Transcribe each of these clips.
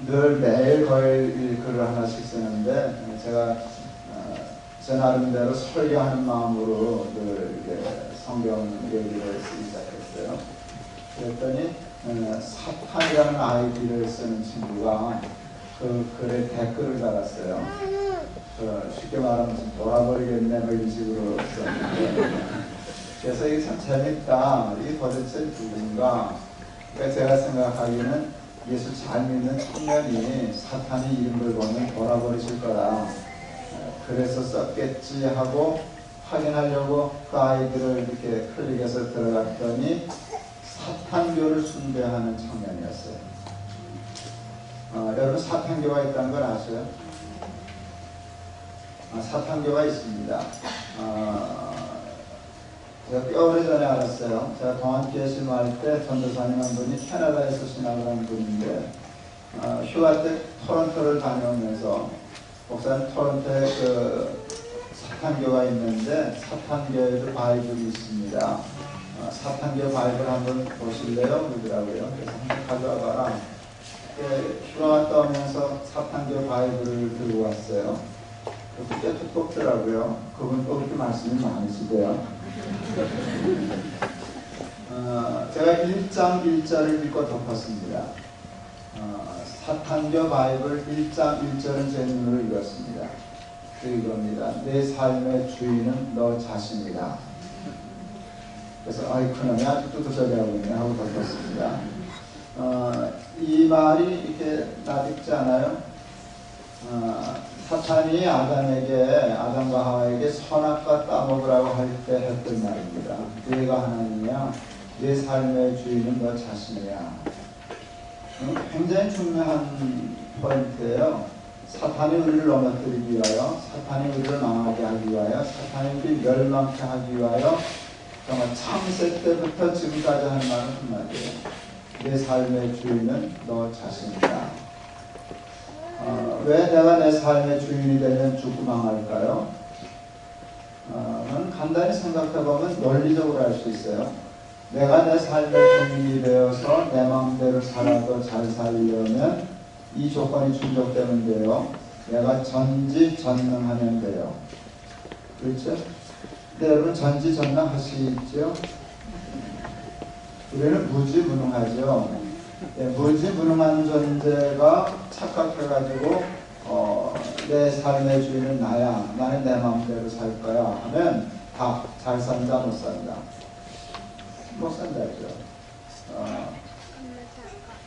늘 매일 거의 글을 하나씩 쓰는데 제가 제 나름대로 설교하는 마음으로 늘 성경 얘기를 쓰기 시작했어요. 그랬더니 사탄이라는 아이디를 쓰는 친구가 그 글에 댓글을 달았어요. 쉽게 말하면 돌아버리겠네 뭐 이런 식으로 썼는데 그래서 이게 참 재밌다. 이게 도대체 누군가? 그러니까 제가 생각하기에는 예수 잘 믿는 청년이 사탄이 이런 걸 보면 돌아버리실 거라 그래서 썼겠지 하고 확인하려고 그 아이들을 이렇게 클릭해서 들어갔더니 사탄교를 숭배하는 청년이었어요. 여러분 사탄교가 있다는 걸 아세요? 사탄교가 있습니다. 제가 꽤 오래전에 알았어요. 제가 동안교회 신화할 때 전도사님 한 분이 캐나다에서 신학을 한 분인데 휴가 때 토론토를 다녀오면서 목사님 토론토에 그 사탄교가 있는데 사탄교에도 바이블이 있습니다. 사탄교 바이블 한번 보실래요? 그러더라고요. 그래서 한번 가져와봐라. 휴가 갔다 오면서 사탄교 바이블을 들고 왔어요. 꽤 두껍더라고요. 그분 또 그렇게 말씀이 많으시대요. 제가 1장 1절을 읽고 덮었습니다. 사탄교 바이블 1장 1절은 제 눈으로 읽었습니다. 이겁니다. 내 삶의 주인은 너 자신이다. 그래서 아이 그놈이 아직도 그 소리 하고 있네 하고 덮었습니다. 이 말이 이렇게 낯익지 않아요? 사탄이 아담과 하와에게 선악과 따먹으라고 할 때 했던 말입니다. 네가 하나님이야. 내 삶의 주인은 너 자신이야. 굉장히 중요한 포인트예요. 사탄이 우리를 넘어뜨리기 위하여, 사탄이 우리를 망하게 하기 위하여, 사탄이 우리를 멸망케 하기 위하여 정말 창세 때부터 지금까지 하는 말은 한마디예요. 내 삶의 주인은 너 자신이다. 왜 내가 내 삶의 주인이 되면 죽고 망할까요? 간단히 생각해보면 논리적으로 알 수 있어요. 내가 내 삶의 주인이 되어서 내 마음대로 살아도 잘 살려면 이 조건이 충족되면 돼요. 내가 전지전능하면 돼요. 그렇죠? 근데 여러분 전지전능 하시겠죠? 우리는 무지무능하죠. 무지무능한 존재가 착각해가지고 내 삶의 주인은 나야. 나는 내 마음대로 살 거야 하면 다 잘 산다 못 산다. 못 산다죠.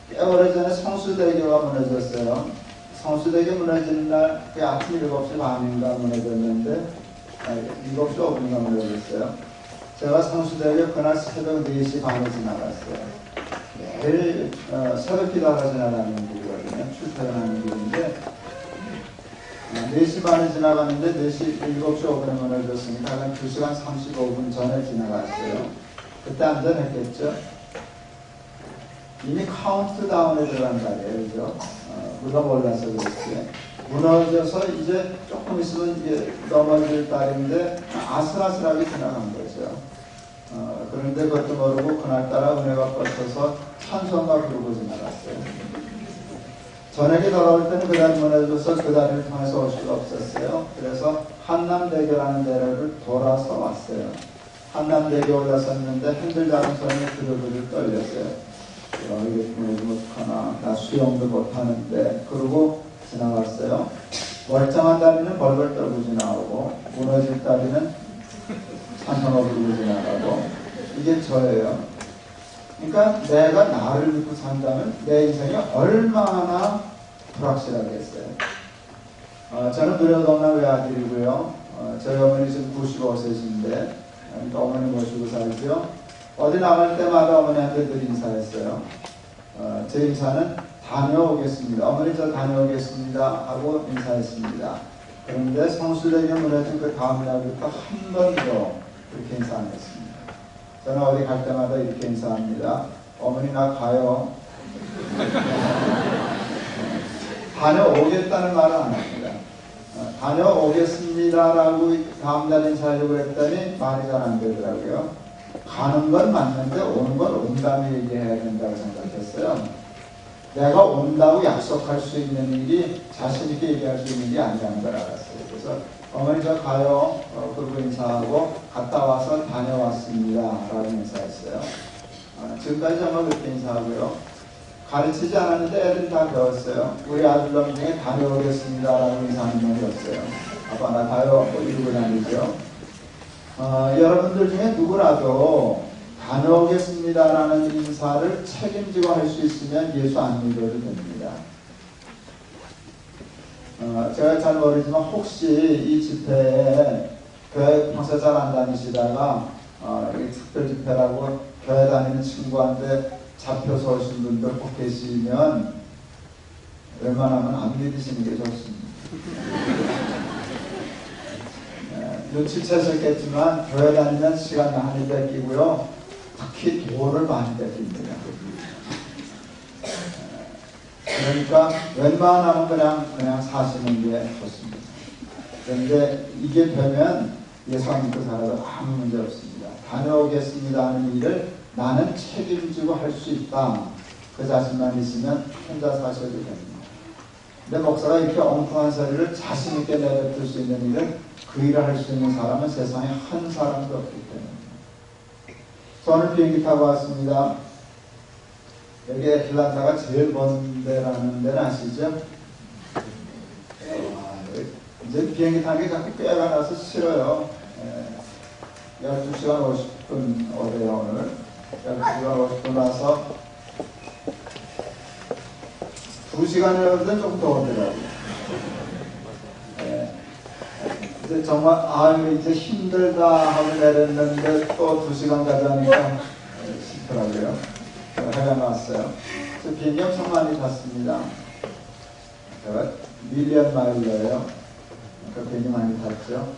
꽤 오래전에 성수대교가 무너졌어요. 성수대교 무너지는 날 아침 7시 반인가 무너졌는데 7시 5분인가 무너졌어요. 제가 성수대교 그날 새벽 4시 반에 지나갔어요. 매일 새벽 기도하러 지나가는 길이거든요. 출퇴근하는 길인데 4시 반에 지나갔는데 7시 5분에 무너졌으니까 한 2시간 35분 전에 지나갔어요. 그때 안전했겠죠? 이미 카운트다운에 들어간 날이에요. 그죠? 우리가 몰라서 그렇지. 무너져서 이제 조금 있으면 이제 넘어질 날인데 아슬아슬하게 지나간 거죠. 그런데 그것도 모르고 그날따라 은혜가 뻗쳐서 찬송가 부르고 지나갔어요. 저녁에 돌아올 때는 그 다리 무너져서 그 다리를 통해서 올 수가 없었어요. 그래서 한남대교라는 데를 돌아서 왔어요. 한남대교 올라섰는데 흔들다는 손에 부들부들 떨렸어요. 이게 무너지면 어떡하나. 나 수영도 못하는데. 그러고 지나갔어요. 멀쩡한 다리는 벌벌 떨고 지나가고 무너질 다리는 찬송가 부르고 지나가고 이게 저예요. 그러니까 내가 나를 믿고 산다면 내 인생이 얼마나 불확실하겠어요. 저는 누려동남 외아들이고요. 저희 어머니 지금 95세신데 그러니까 어머니 모시고 살죠. 어디 나갈 때마다 어머니한테 늘 인사했어요. 제 인사는 다녀오겠습니다. 어머니 저 다녀오겠습니다 하고 인사했습니다. 그런데 성수대교 무너진 그 다음 날부터 한 번도 그렇게 인사 안 했습니다. 저는 어디 갈 때마다 이렇게 인사합니다. 어머니 나 가요. 다녀오겠다는 말은 안 합니다. 다녀오겠습니다라고 다음 날 인사하려고 했더니 말이 잘 안 되더라고요. 가는 건 맞는데 오는 건 온 다음에 얘기해야 된다고 생각했어요. 내가 온다고 약속할 수 있는 일이 자신있게 얘기할 수 있는 일이 아니라는 걸 알았어요. 그래서 어머니 저 가요. 그러고 인사하고 갔다 와서 다녀왔습니다. 라고 인사했어요. 지금까지 정말 그렇게 인사하고요. 가르치지 않았는데 애들이 다 배웠어요. 우리 아들놈 중에 다녀오겠습니다. 라고 인사하는 놈이 없어요. 아빠 나 가요. 이러고 다니죠. 여러분들 중에 누구라도 다녀오겠습니다라는 인사를 책임지고 할 수 있으면 예수 안 믿어도 됩니다. 제가 잘 모르지만 혹시 이 집회에 교회 평소 잘 안 다니시다가 특별 집회라고 교회 다니는 친구한테 잡혀서 오신 분들 혹 계시면 웬만하면 안 믿으시는 게 좋습니다. 눈치채셨겠지만 교회 다니면 시간 많이 뺏기고요. 특히 돈을 많이 뺏깁니다. 그러니까 웬만하면 그냥 사시는 게 좋습니다. 그런데 이게 되면 예수 안 믿고 살아도 아무 문제 없습니다. 다녀오겠습니다 하는 일을 나는 책임지고 할 수 있다. 그 자신만 있으면 혼자 사셔도 됩니다. 근데 목사가 이렇게 엉뚱한 소리를 자신 있게 내뱉을 수 있는 일은 그 일을 할 수 있는 사람은 세상에 한 사람도 없기 때문입니다. 오늘 비행기 타고 왔습니다. 여기 애틀란타가 제일 먼 데라는 데는 아시죠? 이제 비행기 타는 게 자꾸 꾀가 나서 싫어요. 12시간 50분 오래요 오늘. 12시간 50분 와서 2시간이라도 조금 더 오더라고요. 이제 정말 이제 힘들다 하고 내렸는데 또 2시간 가자니까 싫더라고요. 해가 나왔어요. 그래서 비행기 엄청 많이 탔습니다. 제가 밀리언 마일러예요. 그러니까 비행기 많이 탔죠.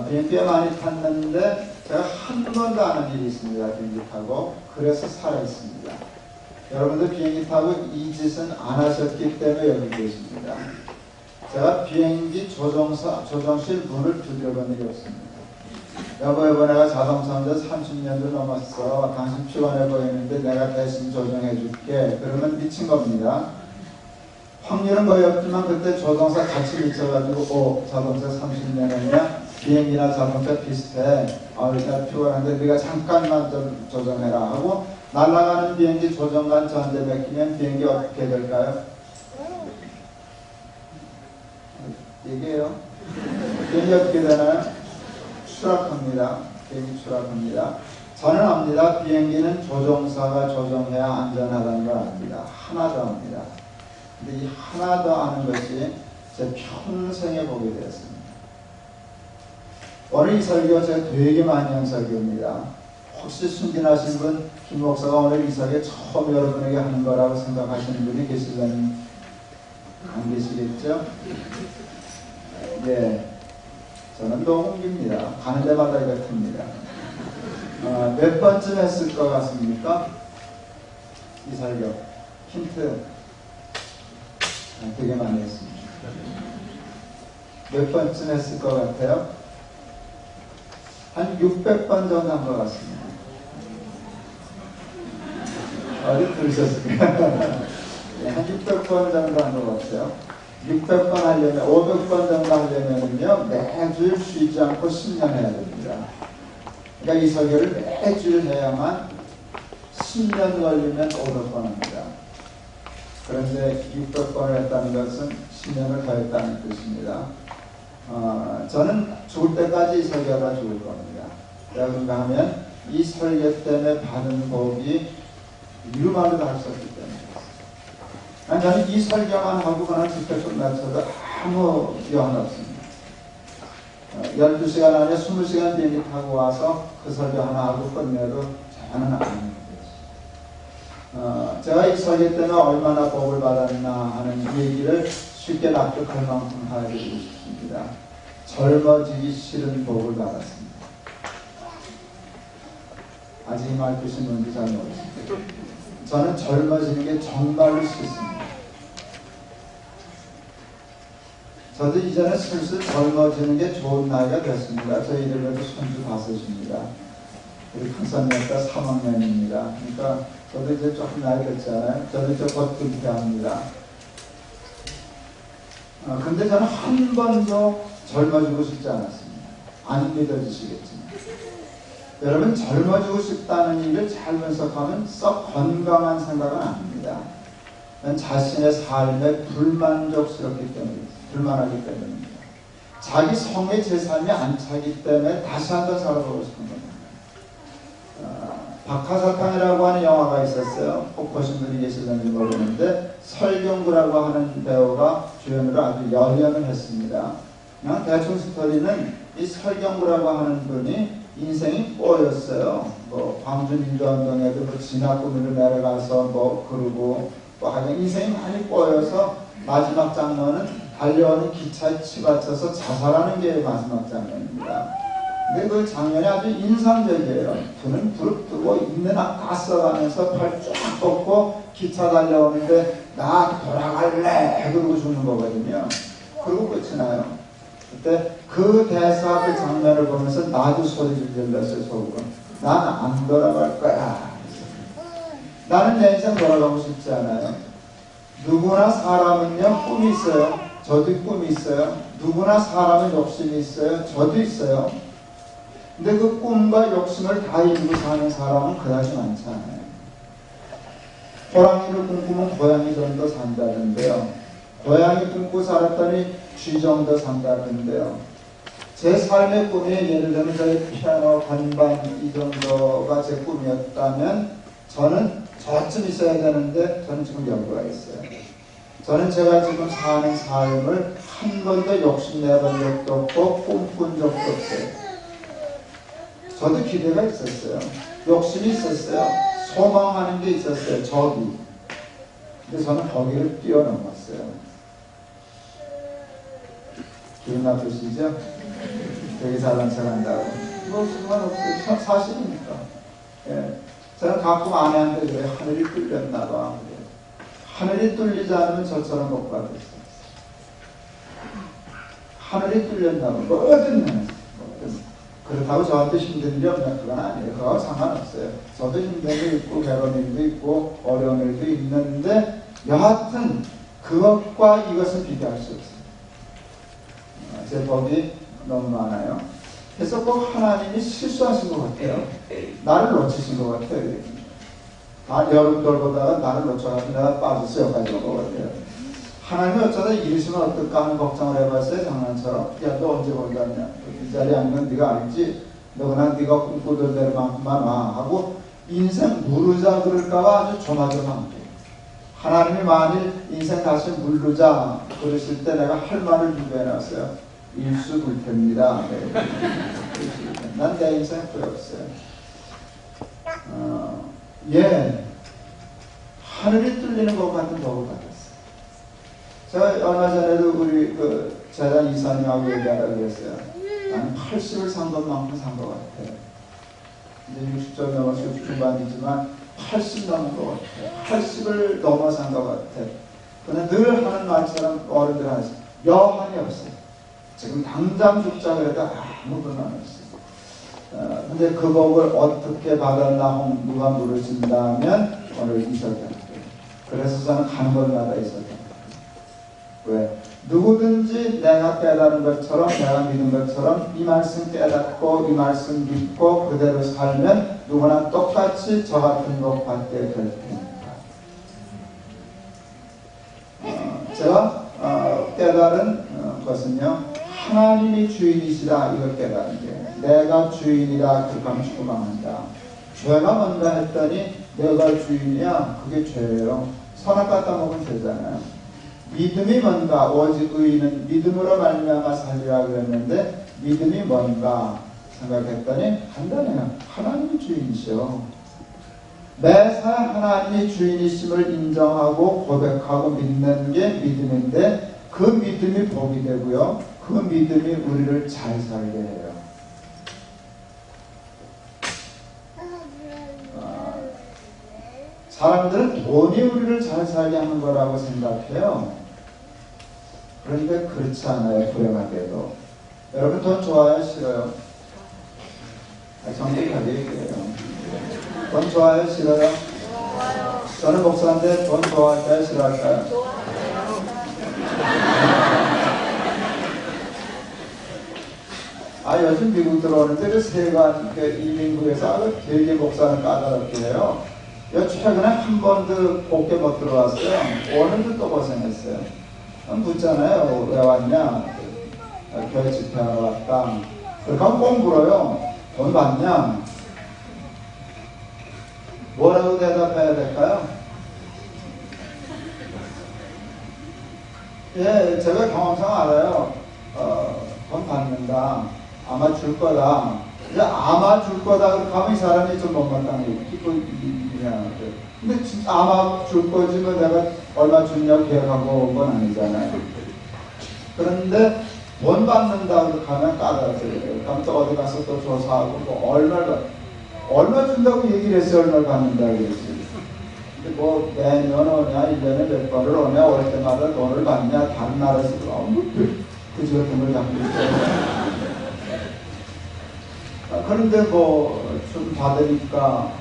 비행기에 많이 탔는데 제가 한 번도 안 한 일이 있습니다. 비행기 타고. 그래서 살아있습니다. 여러분들 비행기 타고 이 짓은 안 하셨기 때문에 여기 계십니다. 제가 비행기 조종실 문을 두드려본 일이 없습니다. 여보 내가 자동차 운전 30년도 넘었어. 당신 피곤해 보이는데 내가 대신 조정해 줄게. 그러면 미친 겁니다. 확률은 거의 없지만 그때 조종사 같이 미쳐가지고 자동차 30년 했냐? 비행기나 자동차 비슷해. 나 피곤한데 네가 잠깐만 좀 조정해라 하고 날아가는 비행기 조정관 저한테 맡기면 비행기 어떻게 될까요? 얘기해요. 비행기 어떻게 되나요? 추락합니다. 비행기 추락합니다. 저는 압니다. 비행기는 조종사가 조정해야 안전하다는 걸 압니다. 하나 더 압니다. 근데 이 하나 더 아는 것이 제 평생에 보게 되었습니다. 오늘 이 설교 제가 되게 많이 한 설교입니다. 혹시 순진하신 분, 김 목사가 오늘 이 설교 처음 여러분에게 하는 거라고 생각하시는 분이 계시려면 안 계시겠죠? 예. 저는 녹음기입니다. 가는 데마다 이거 틉니다. 몇 번쯤 했을 것 같습니까? 이 설교. 힌트. 되게 많이 했습니다. 몇 번쯤 했을 것 같아요? 한 600번 정도 한 것 같습니다. 어디 들으셨을까요? 한 600번 정도 한 것 같아요. 600번 하려면, 500번 정도 하려면요, 매주일 쉬지 않고 10년 해야 됩니다. 그러니까 이 설교를 매주일 해야만 10년 걸리면 500번 합니다. 그런데 600번을 했다는 것은 10년을 더 했다는 뜻입니다. 저는 죽을 때까지 이 설교가 죽을 겁니다. 왜 그런가 하면 이 설교 때문에 받은 복이 이루마루도 할 수 없기 때문에. 저는 이 설교만 하고 그냥 집회 끝나서도 아무 여한 없습니다. 12시간 안에 20시간 비행기 타고 와서 그 설교 하나 하고 끝내도 저는 아닙니다. 제가 이 설교 때문에 얼마나 복을 받았나 하는 얘기를 쉽게 납득할 만큼 하여주고 싶습니다. 젊어지기 싫은 복을 받았습니다. 아직 이 말 뜻이 뭔지 잘 모르겠습니다. 저는 젊어지는 게 정말로 싫습니다. 저도 이제는 슬슬 젊어지는 게 좋은 나이가 됐습니다. 저희들에도 손주 5입니다. 우리 큰손녀가 3학년입니다. 그러니까 저도 이제 조금 나이 됐잖아요. 저도 이제 곧 은퇴합니다. 근데 저는 한 번도 젊어지고 싶지 않았습니다. 안 믿어지시겠지만. 여러분, 젊어지고 싶다는 일을 잘 분석하면 썩 건강한 생각은 아닙니다. 자신의 삶에 불만족스럽기 때문입니다. 불만하기 때문입니다. 자기 성의 제 삶이 안 차기 때문에 다시 한번 살아보고 싶은 겁니다. 박하사탕이라고 하는 영화가 있었어요. 꼭 보신 분이 계실는지 모르는데 설경구라고 하는 배우가 주연으로 아주 열연을 했습니다. 그냥 대충 스토리는 이 설경구라고 하는 분이 인생이 꼬였어요. 뭐 광주 민주운동에도 뭐 진압군으로 내려가서 뭐 그러고 뭐 하여간 인생이 많이 꼬여서 마지막 장면은 달려오는 기차에 치받쳐서 자살하는 게 마지막 장면입니다. 근데 그 장면이 아주 인상적이에요. 눈은 부릅뜨고 있는 한 다 써가면서 팔 쫙 뻗고 기차 달려오는데 나 돌아갈래 그러고 죽는 거거든요. 그러고 끝이 나요. 그때 그 대사 그 장면을 보면서 나도 소리를 질렀어요. 속으로. 난 안 돌아갈 거야. 나는 내 인생 돌아가고 싶지 않아요. 누구나 사람은요 꿈이 있어요. 저도 꿈이 있어요. 누구나 사람은 욕심이 있어요. 저도 있어요. 근데 그 꿈과 욕심을 다 이루고 사는 사람은 그다지 많지 않아요. 호랑이를 꿈꾸면 고양이 정도 산다는데요. 고양이 꿈꾸고 살았더니 쥐 정도 산다는데요. 제 삶의 꿈이 예를 들면 저희 피아노 건반 이 정도가 제 꿈이었다면 저는 저쯤 있어야 되는데 저는 지금 여기가 있어요. 저는 제가 지금 사는 삶을 한 번도 욕심내본 적도 없고 꿈꾼 적도 없어요. 저도 기대가 있었어요. 욕심이 있었어요. 소망하는 게 있었어요. 저기. 근데 저는 거기를 뛰어넘었어요. 기분 나쁘시죠? 되게 잘난 척 한다고. 뭐 상관없어요. 사실이니까. 예. 저는 가끔 아내한테 그래요. 하늘이 뚫렸나 봐. 하늘이 뚫리지 않으면 저처럼 못 받았어요. 하늘이 뚫렸나 봐. 뭐든 그렇다고 저한테 힘든 일이 없냐? 그건 아니에요. 그거하고 상관없어요. 저도 힘든 일도 있고 괴로운 일도 있고 어려운 일도 있는데 여하튼 그것과 이것은 비교할 수 없어요. 제 법이 너무 많아요. 그래서 꼭 하나님이 실수하신 것 같아요. 나를 놓치신 것 같아요. 여러분들 보다가 나를 놓쳐가지고 내가 빠졌어요. 여기까지 온 것 같아요. 하나님이 어쩌다 이러시면 어떨까 하는 걱정을 해봤어요. 장난처럼. 야, 너 언제 본다냐? 이 자리에 앉는 네가 알지? 너 그냥 네가 꿈꾸던 대로만큼만 와 하고 인생 무르자 그럴까봐 아주 조마조마합니다. 하나님이 만일 인생 다시 무르자 그러실 때 내가 할 말을 준비해놨어요. 일수불태입니다. 난 내 인생 후회 없어요. 예, 하늘이 뚫리는 것 같은 복을 받았어요. 제가 얼마 전에도 우리 그 재단 이사님하고 얘기하라고 그랬어요. 나는 80을 산 것만큼 산 것 같아요. 이제 60점 넘어서 60 중반이지만 80 넘은 것 같아요. 80을 넘어 산 것 같아요. 그런데 늘 하는 말처럼 어른들 하시 여한이 없어요. 지금 당장 죽자 그래도 아무 불만 없어요. 근데 그 복을 어떻게 받았나 누가 물으신다면 오늘 있었던 거예요. 그래서 저는 가는 곳마다 있었던 거예요. 왜? 누구든지 내가 깨달은 것처럼 내가 믿은 것처럼 이 말씀 깨닫고 이 말씀 믿고 그대로 살면 누구나 똑같이 저 같은 복 받게 될 테니까. 제가 깨달은 것은요, 하나님이 주인이시다 이걸 깨달은 게, 내가 주인이라 그렇게 하면 죽어망한다. 죄가 뭔가 했더니 내가 주인이야, 그게 죄예요. 선악 갖다 먹으면 죄잖아요. 믿음이 뭔가, 오직 의인은 믿음으로 말미암아 살리라 그랬는데 믿음이 뭔가 생각했더니 간단해요. 하나님이 주인이시오. 매사 하나님이 주인이심을 인정하고 고백하고 믿는 게 믿음인데 그 믿음이 복이 되고요. 그 믿음이 우리를 잘 살게 해요. 사람들은 돈이 우리를 잘 살게 하는 거라고 생각해요. 그런데 그렇지 않아요. 불행하게도. 여러분 돈 좋아요? 싫어요? 정직하게 얘기해요. 돈 좋아요? 싫어요? 저는 목사인데 돈 좋아할까요? 싫어할까요? 요즘 미국 들어오는데 그 세관 이민국에서 되게 목사는 까다롭게 해요. 최근에 한 번도 곱게 못 들어왔어요. 오늘도 또 고생했어요. 묻잖아요. 왜 왔냐? 교회 집회하러 왔다. 그렇게 하면 꼭 물어요. 돈 받냐? 뭐라고 대답해야 될까요? 예, 제가 경험상 알아요. 돈 받는다. 아마 줄 거다. 이제 아마 줄 거다. 그렇게 하면 이 사람이 좀 못마땅해. 근데 진짜 아마 줄 거지, 뭐 내가 얼마 줬냐고 계획하고 온 건 아니잖아요. 그런데 돈 받는다. 그렇게 하면 까다로워요. 그럼 또 어디 가서 또 조사하고, 뭐 얼마 준다고 얘기를 했어요. 얼마 받는다. 그랬어요. 뭐 매년 오냐, 1년에 몇 번을 오냐, 올 때마다 돈을 받냐, 다른 나라에서 그지 같은 걸 잡고 있어요. 그런데 뭐 좀 받으니까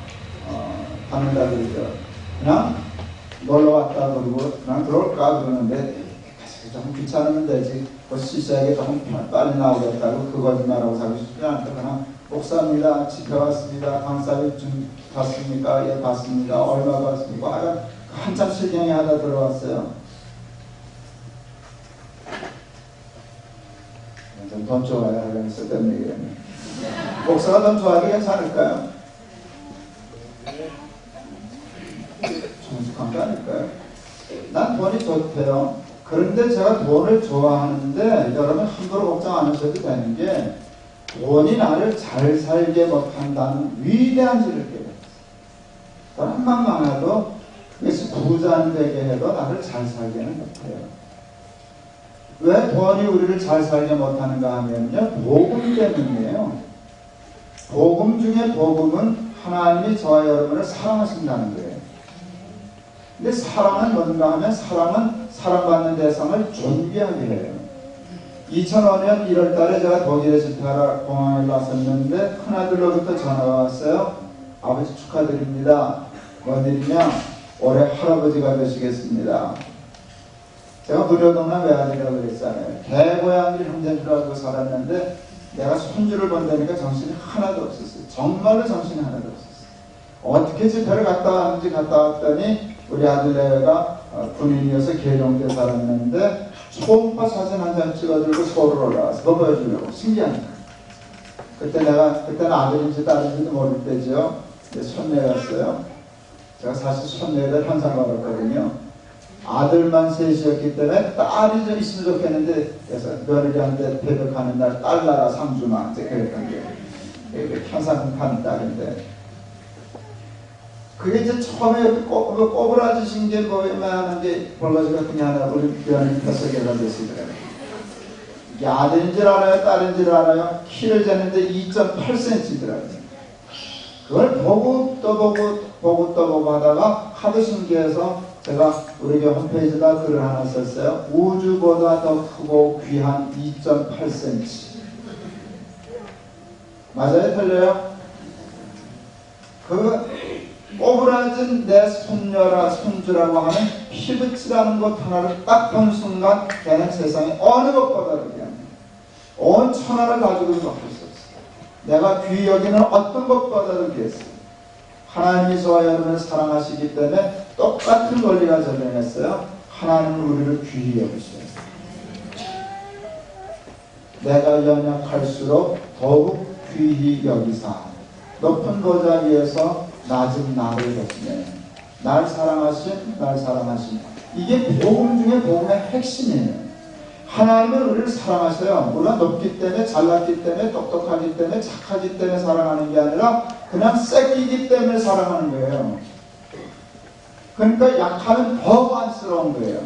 받는다 그러죠. 그냥 놀러 왔다 그러고 그냥 들어올까 그러는데 조금 귀찮으면 되지. 그 시시하게 조금 빨리 나오겠다고 그 거짓말하고 살고 싶지 않다. 그냥 목사입니다. 집회 왔습니다. 강사비 좀 받습니까? 예, 받습니다. 얼마 받습니까? 한참 실경이 하다 들어왔어요. 돈 좋아야 하려면 쓸데없는 얘기였네. 목사가 돈 좋아하기 괜찮을까요? 정직한 거 아닐까요? 난 돈이 좋대요. 그런데 제가 돈을 좋아하는데 여러분 함부로 걱정 안 하셔도 되는 게 돈이 나를 잘 살게 못한다는 위대한 지를 깨달았어요. 돈 한만 많아도 그것이 부자 되게 해도 나를 잘 살게는 못해요. 왜 돈이 우리를 잘 살게 못하는가 하면요, 복음 때문이에요. 복음 중에 복음은 하나님이 저와 여러분을 사랑하신다는 거예요. 근데 사랑은 뭔가 하면 사랑은 사랑받는 대상을 존귀하게 해요. 2005년 1월 달에 제가 독일에 집회하러 공항에 갔었는데 큰아들로부터 전화가 왔어요. 아버지 축하드립니다. 뭔 일이냐? 올해 할아버지가 되시겠습니다. 제가 무료동남 외아들이라고 그랬잖아요. 대고양이 형제인 줄 알고 살았는데 내가 손주를 본다니까 정신이 하나도 없었어요. 정말로 정신이 하나도 없었어요. 어떻게 집회를 갔다 왔는지 갔다 왔더니 우리 아들내가 군인이어서 계룡대 살았는데 초음파 사진 한 장 찍어들고 서울로 올라와서 너 보여주려고. 신기하니까. 그때는 아들인지 딸인지도 모를 때죠. 손녀였어요. 제가 사실 손녀에다 현상 받았거든요. 아들만 셋이었기 때문에 딸이 좀 있으면 좋겠는데, 그래서 며느리한테 배벽하는 날 딸 나라 상주마 이제 그랬던 게 현상 파는 딸인데, 그게 이제 처음에 꼬부라지신 게 뭐냐면 게 볼가지 같은 게 하나 우리 며느리 뱃속에가 됐으더라고요. 이게 아들인 줄 알아요, 딸인 줄 알아요. 키를 재는데 2.8cm더라고요. 그걸 보고 또 보고 하다가 하도 신기해서 제가 우리 교회 홈페이지에다 글을 하나 썼어요. 우주보다 더 크고 귀한 2.8cm. 맞아요? 틀려요? 그 꼬부라진 내 손주라고 하는 피붙이라는 것 하나를 딱 본 순간 걔는 세상에 어느 것보다도 그냥 온 천하를 가지고도 바꿀 수 없어요. 내가 귀히 여기는 어떤 것보다도 귀했어요. 하나님이 저와 여러분을 사랑하시기 때문에 똑같은 원리가 적용했어요. 하나님은 우리를 귀히 여기셔요. 내가 연약할수록 더욱 귀히 여기사 높은 보좌 위에서 낮은 나를 보시네. 날 사랑하신 이게 복음 중에 복음의 핵심이에요. 하나님은 우리를 사랑하셔요. 물론 높기 때문에, 잘났기 때문에, 똑똑하기 때문에, 착하기 때문에 사랑하는 게 아니라 그냥 새끼기 때문에 사랑하는 거예요. 그러니까 약하면 더 안쓰러운 거예요.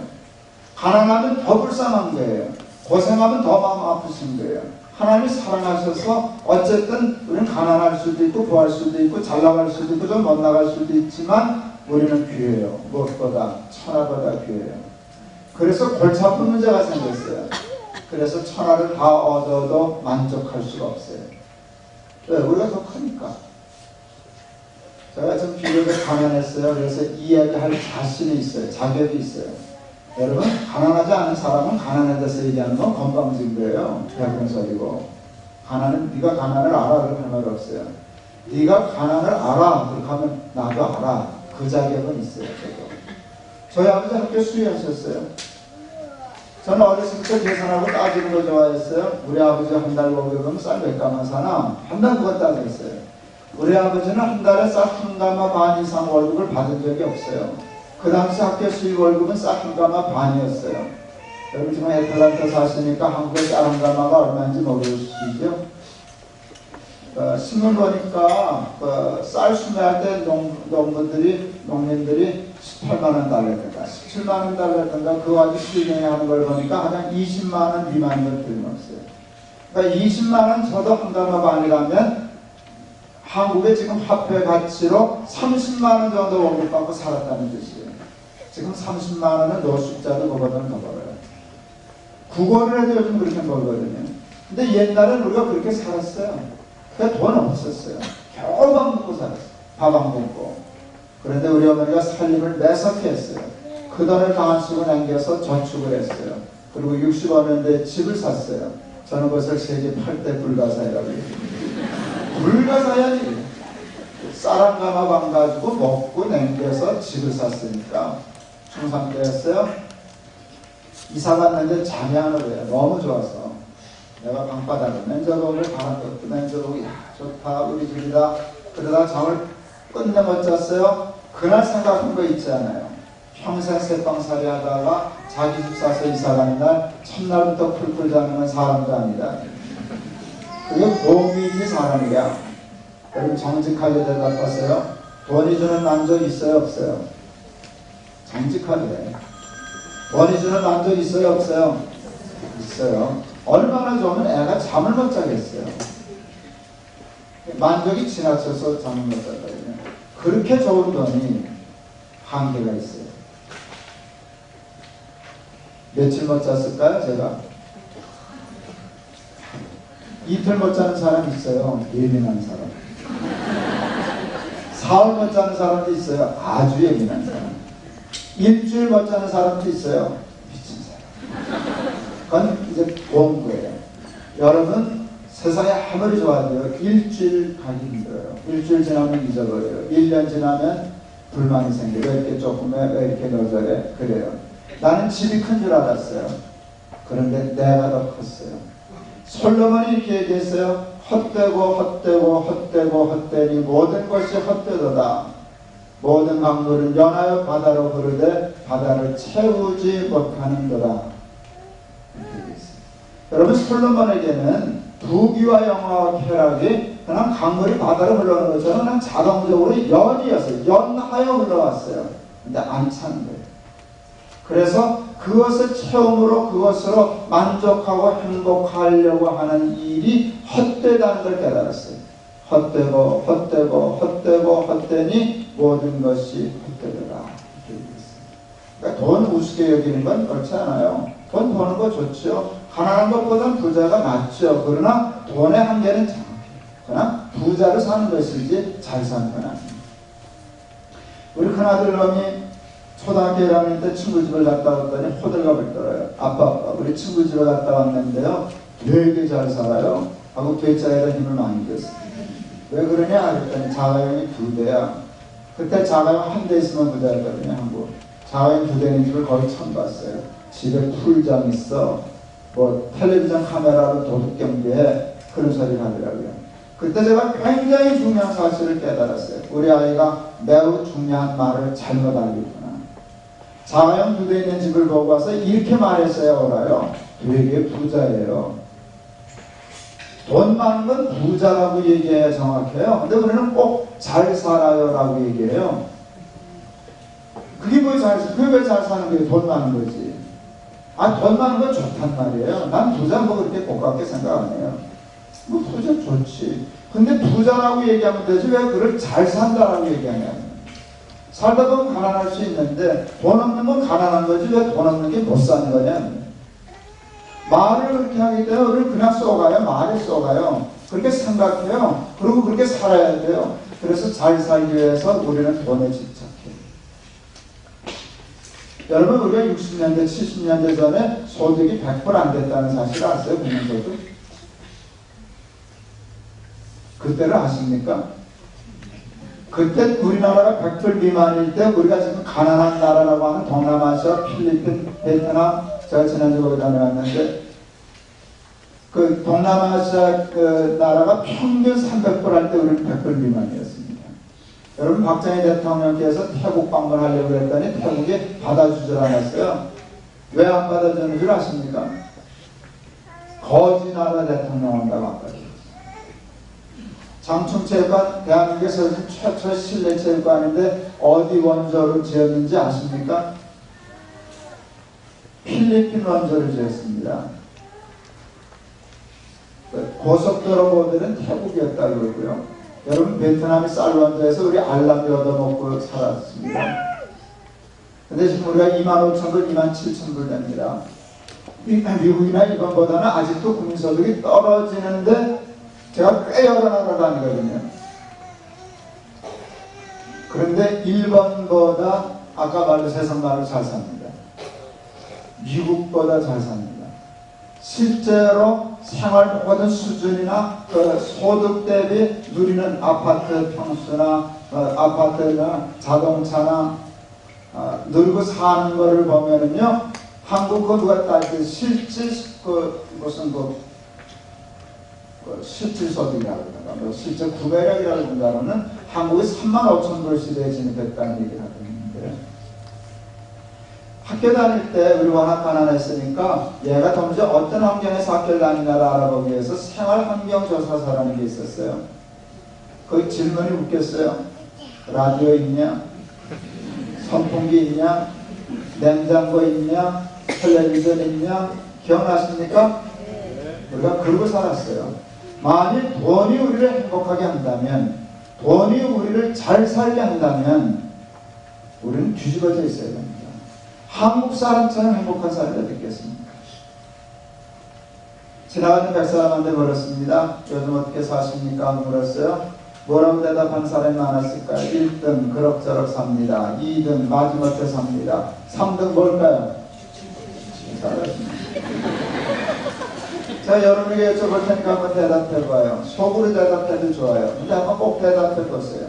가난하면 더 불쌍한 거예요. 고생하면 더 마음 아프신 거예요. 하나님이 사랑하셔서 어쨌든 우리는 가난할 수도 있고 부할 수도 있고 잘 나갈 수도 있고 좀 못 나갈 수도 있지만 우리는 귀해요. 무엇보다 천하보다 귀해요. 그래서 골치 아픈 문제가 생겼어요. 그래서 천하를 다 얻어도 만족할 수가 없어요. 왜? 우리가 더 크니까. 제가 좀 비교적 가난했어요. 그래서 이야기할 자신이 있어요. 자격이 있어요. 여러분, 가난하지 않은 사람은 가난에 대해서 얘기하는 건 건방진 거예요. 배부른 소리고. 네가 가난을 알아. 그렇게 할 말 없어요. 네가 가난을 알아. 그렇게 하면 나도 알아. 그 자격은 있어요. 저희 아버지 학교 수의하셨어요. 저는 어렸을 때 계산하고 따지는 거 좋아했어요. 우리 아버지 한 달 월급은 쌀 몇 가마 사나? 한 달 그거 따졌어요. 우리 아버지는 한 달에 쌀 한 가마 반 이상 월급을 받은 적이 없어요. 그 당시 학교 수입 월급은 쌀 한 가마 반이었어요. 여러분 지금 애틀란타 사시니까 한국의 쌀 한 가마가 얼마인지 모르시죠? 신문 보니까 쌀 수매할 때 농민들이 18만원 달랬던가 17만원 달랬던가 그거 가지고 수익행위 하는 걸 보니까 그냥 20만원 미만인 걸 틀림없어요. 그러니까 20만원 저도 한 가마 반이라면 한국의 지금 화폐 가치로 30만원 정도 월급 받고 살았다는 뜻이에요. 지금 30만원은 노숙자도 그거보다는 더 벌어요. 국어를 해도 요즘 그렇게 벌거든요. 근데 옛날엔 우리가 그렇게 살았어요. 그러니까 돈 없었어요. 겨우 밥 먹고 살았어요. 밥 안 먹고. 그런데 우리 어머니가 살림을 매섭게 했어요. 그 돈을 다 안 쓰고 남겨서 저축을 했어요. 그리고 60원인데 집을 샀어요. 저는 그것을 세계 8대 불가사의라고 해요. 불가사의 쌀 한 가마 반 가지고 먹고 남겨서 집을 샀으니까 중3 때였어요. 이사 갔는데 잠이 안 오래요. 너무 좋아서. 내가 방바닥을 맨저복을 바람 걷고 맨저복이 야 좋다 우리 집이다. 그러다 잠을 끝내 못 잤어요. 그날 생각한 거 있지 않아요. 평생 새빵살이 하다가 자기 집 사서 이사 가는 날 첫날부터 풀풀 자는 사람도 아니다. 그게 몸이지 사람이야. 여러분 정직하게 대답하세요. 돈이 주는 만족 있어요 없어요? 정직하게. 돈이 주는 만족 있어요 없어요? 있어요. 얼마나 좋으면 애가 잠을 못 자겠어요. 만족이 지나쳐서 잠을 못 자거든요. 그렇게 좋은 돈이 한계가 있어요. 며칠 못 잤을까요? 제가 이틀 못 자는 사람 있어요. 예민한 사람. 사흘 못 자는 사람도 있어요. 아주 예민한 사람. 일주일 못 자는 사람도 있어요. 미친 사람. 그건 이제 공부예요. 여러분 세상에 아무리 좋아도 일주일 가기 힘들어요. 일주일 지나면 잊어버려요. 1년 지나면 불만이 생겨요. 왜 이렇게 조금해? 왜 이렇게 너저래? 그래요. 나는 집이 큰 줄 알았어요. 그런데 내가 더 컸어요. 솔로몬이 이렇게 얘기했어요. 헛되고 헛되고 헛되고 헛되니 모든 것이 헛되도다. 모든 강물은 연하여 바다로 흐르되 바다를 채우지 못하는도다. 여러분 솔로몬에게는 부귀와 영화와 쾌락이 그냥 강물이 바다로 흘러오는 것처럼 그냥 자동적으로 연이었어요. 연하여 흘러왔어요. 근데 안 차는 거예요. 그래서 그것을 체험으로 그것으로 만족하고 행복하려고 하는 일이 헛되다는 걸 깨달았어요. 헛되고 헛되고 헛되고 헛되니 모든 것이 헛되더라. 그러니까 돈 우습게 여기는 건 그렇지 않아요. 돈 버는 거 좋죠. 가난한 것보다는 부자가 낫죠. 그러나 돈의 한계는 정확해요. 그러나 부자로 사는 것이지 잘 사는 건 아닙니다. 우리 큰아들 놈이 초등학교 1학년 때 친구 집을 갔다 왔더니 호들갑을 떨어요. 아빠 우리 친구 집에 갔다 왔는데요. 되게 잘 살아요. 하고 괴짜에다 힘을 많이 줬어요. 왜 그러냐 그랬더니 자가용이 2대야. 그때 자가용 한 대 있으면 부자였거든요. 한국. 자가용 2대 있는 집을 거의 처음 봤어요. 집에 풀장 있어. 뭐 텔레비전 카메라로 도둑 경비해. 그런 소리를 하더라고요. 그때 제가 굉장히 중요한 사실을 깨달았어요. 우리 아이가 매우 중요한 말을 잘못 알고 있구나. 자가용 2대 있는 집을 보고 와서 이렇게 말했어야 알아요. 되게 부자예요. 돈 많은 건 부자라고 얘기해야 정확해요. 근데 우리는 꼭 잘 살아요 라고 얘기해요. 그게 뭐 그게 왜 잘 사는 거예요? 돈 많은 거지. 돈 많은 건 좋단 말이에요. 난 부자 뭐 그렇게 고깝게 생각 안 해요. 뭐 부자 좋지. 근데 부자라고 얘기하면 되지 왜 그걸 잘 산다라고 얘기하냐. 살다 보면 가난할 수 있는데 돈 없는 건 가난한 거지 왜 돈 없는 게 못 사는 거냐. 말을 그렇게 하기 때문에 우리를 그냥 쏘가요. 말에 쏘가요. 그렇게 생각해요. 그리고 그렇게 살아야 돼요. 그래서 잘 살기 위해서 우리는 돈에 집착해요. 여러분, 우리가 60년대, 70년대 전에 소득이 100% 안 됐다는 사실 아세요? 국민소득? 그때를 아십니까? 그때 우리나라가 100% 미만일 때 우리가 지금 가난한 나라라고 하는 동남아시아, 필리핀, 베트남, 제가 지난주에 거기 다녀왔는데 그 동남아시아 그 나라가 평균 300% 할 때 우리는 100% 미만이었습니다. 여러분, 박정희 대통령께서 태국 방문하려고 했더니 태국이 받아주질 않았어요. 왜 안 받아주는 줄 아십니까? 거지 나라 대통령 온다고 안 받아줬어요. 장충체육관, 대한민국에서 최초의 실내 체육관인데 어디 원조로 지었는지 아십니까? 필리핀 원조를 지었습니다. 고속도로 모델은 태국이었다고 그러고요. 여러분, 베트남이 쌀 원조에서 우리 알라비 얻어먹고 살았습니다. 근데 지금 우리가 25,000불, 27,000불 됩니다. 미국이나 일본보다는 아직도 국민소득이 떨어지는데 제가 꽤 여러 나라 다니거든요. 그런데 일본보다 아까 말로 세상 말로 잘 삽니다. 미국보다 잘 삽니다. 실제로 생활 모든 수준이나 그 소득 대비 누리는 아파트 평수나 아파트나 자동차나 누리고 사는 거를 보면은요, 한국 그 누가 따질 실질 그 무슨 실질 소득이라고 그러나 실제 구매력이라고 한다면 한국이 35,000불 시대에 진입했다는 얘기를 하고 있는데, 학교 다닐 때 우리 워낙 가난했으니까 얘가 도무지 어떤 환경에서 학교를 다니냐를 알아보기 위해서 생활환경조사사라는 게 있었어요. 그 질문이 웃겼어요. 라디오 있냐? 선풍기 있냐? 냉장고 있냐? 텔레비전 있냐? 기억나십니까? 우리가 그러고 살았어요. 만일 돈이 우리를 행복하게 한다면, 돈이 우리를 잘 살게 한다면 우리는 뒤집어져 있어야 됩니다. 한국 사람처럼 행복한 삶이 어디 있겠습니까? 지나가는 백 사람한테 물었습니다. 요즘 어떻게 사십니까? 물었어요. 뭐라고 대답한 사람이 많았을까요? 1등 그럭저럭 삽니다. 2등 마지못해 삽니다. 3등 뭘까요? 잘하십니다. 자, 여러분에게 여쭤볼 테니까 한번 대답해봐요. 속으로 대답해도 좋아요. 근데 한번 꼭 대답해보세요.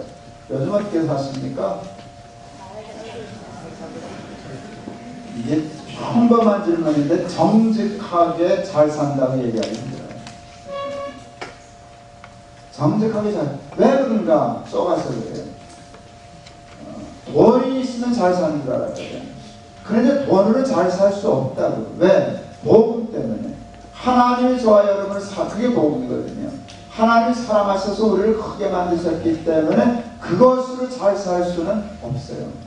요즘 어떻게 사십니까? 이게 평범한 질문인데 정직하게 잘 산다고 얘기하기 힘들어요. 정직하게 잘, 왜 그런가 쏘가서 그래요. 돈이 있으면 잘 사는 줄 알았거든요. 그런데 돈으로 잘 살 수 없다고. 왜? 복음 때문에. 하나님이 저와 여러분을 그게 복음이거든요. 하나님이 사랑하셔서 우리를 크게 만드셨기 때문에 그것으로 잘 살 수는 없어요.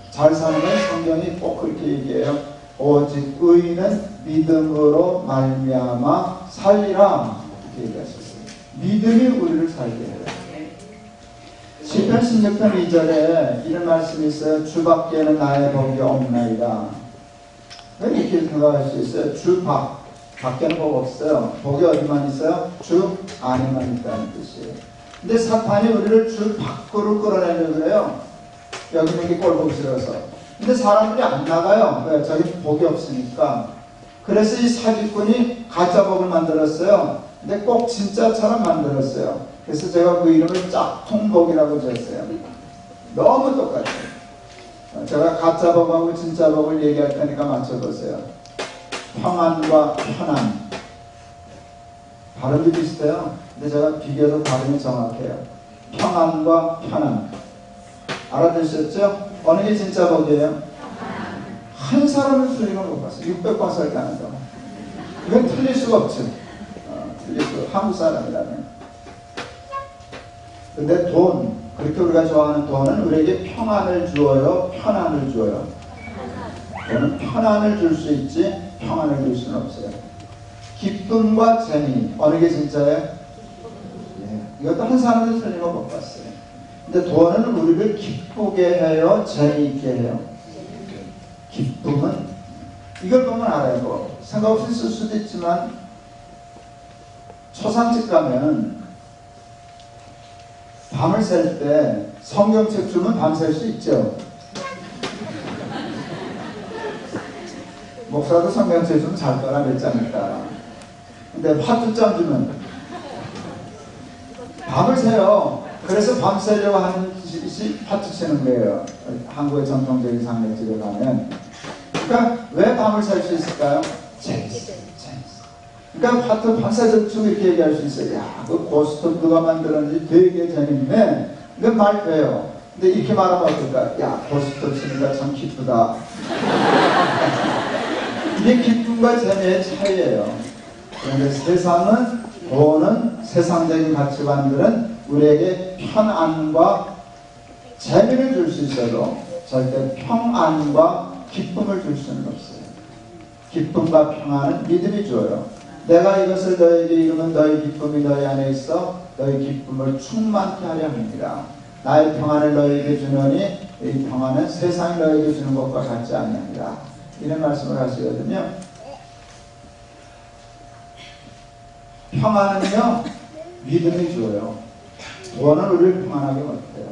잘 사는 건 성경이 꼭 그렇게 얘기해요. 오직 의인은 믿음으로 말미암아 살리라, 이렇게 얘기하셨어요. 믿음이 우리를 살게 해요. 시편 16편 2절에 이런 말씀이 있어요. 주밖에는 나의 복이 없나이다. 왜 이렇게 생각할 수 있어요? 주 밖에는 복 없어요. 복이 어디만 있어요? 주 안에만 있다는 뜻이에요. 근데 사탄이 우리를 주 밖으로 끌어내려고 그래요. 여기 보기 꼴보기 싫어서. 근데 사람들이 안 나가요. 왜? 저기 복이 없으니까. 그래서 이 사기꾼이 가짜 복을 만들었어요. 근데 꼭 진짜처럼 만들었어요. 그래서 제가 그 이름을 짝퉁복이라고 지었어요. 너무 똑같아요. 제가 가짜 복하고 진짜 복을 얘기할 테니까 맞춰보세요. 평안과 편안. 발음이 비슷해요. 근데 제가 비교적 발음이 정확해요. 평안과 편안. 알아들으셨죠? 어느 게 진짜 복이에요? 한 사람은 틀린 걸 못 봤어요. 600번 설교 안 한다고. 이건 틀릴 수가 없죠. 틀릴 수, 한국 사람이라면. 근데 돈, 그렇게 우리가 좋아하는 돈은 우리에게 평안을 주어요? 편안을 주어요? 돈은 편안을 줄 수 있지 평안을 줄 수는 없어요. 기쁨과 재미, 어느 게 진짜예요? 예, 이것도 한 사람도 틀린 거 못 봤어요. 근데 돈은 우리를 기쁘게 해요? 재미있게 해요? 기쁨은 이걸 보면 알아요. 뭐 생각 없이 쓸 수도 있지만 초상집 가면 밤을 샐 때 성경책 주면 밤샐 수 있죠. 목사도 성경책 주면 잘 거라 그랬지 않을까. 근데 파투장 주면 밤을 새요. 그래서 밤새려고 하는 짓이 파투 치는 거예요. 한국의 전통적인 상례집에 가면. 그러니까 왜 밤을 샐 수 있을까요? 재밌어. 그러니까 파투 밤새도록 이렇게 얘기할 수 있어요. 야, 그 고스톱 누가 만들었는지 되게 재밌네. 근데 말 돼요. 근데 이렇게 말하면 어떨까? 야, 고스톱 치니까 참 기쁘다. 이게 기쁨과 재미의 차이예요. 그런데 세상은, 돈은, 세상적인 가치관들은 우리에게 편안과 재미를 줄 수 있어도 절대 평안과 기쁨을 줄 수는 없어요. 기쁨과 평안은 믿음이 줘요. 내가 이것을 너에게 이루면 너의 기쁨이 너희 안에 있어 너희 기쁨을 충만케 하려 합니다. 나의 평안을 너에게 주노니 이 평안은 세상이 너에게 주는 것과 같지 아니하니라. 이런 말씀을 하시거든요. 평안은요, 믿음이 줘요. 돈은 우리를 평안하게 못해요.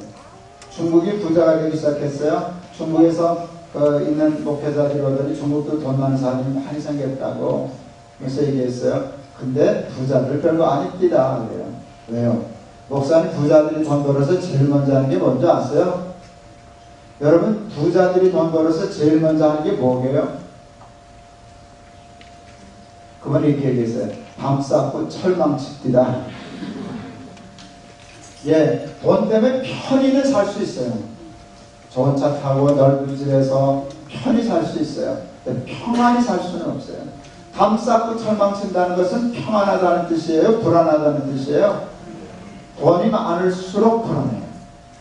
중국이 부자가 되기 시작했어요. 중국에서 있는 목회자들이 오더니 중국도 돈 많은 사람이 많이 생겼다고 그래서 얘기했어요. 근데 부자들 별거 아닙니다. 그래요. 왜요? 목사님 부자들이 돈 벌어서 제일 먼저 하는 게 뭔지 아세요? 여러분 부자들이 돈 벌어서 제일 먼저 하는 게 뭐게요? 그만 이렇게 얘기했어요. 밤 쌓고 철망 칩디다. 예, 돈 때문에 편히는 살 수 있어요. 좋은 차 타고 넓은 집에서 편히 살 수 있어요. 평안히 살 수는 없어요. 담 쌓고 철망 친다는 것은 평안하다는 뜻이에요? 불안하다는 뜻이에요? 돈이 많을수록 불안해요.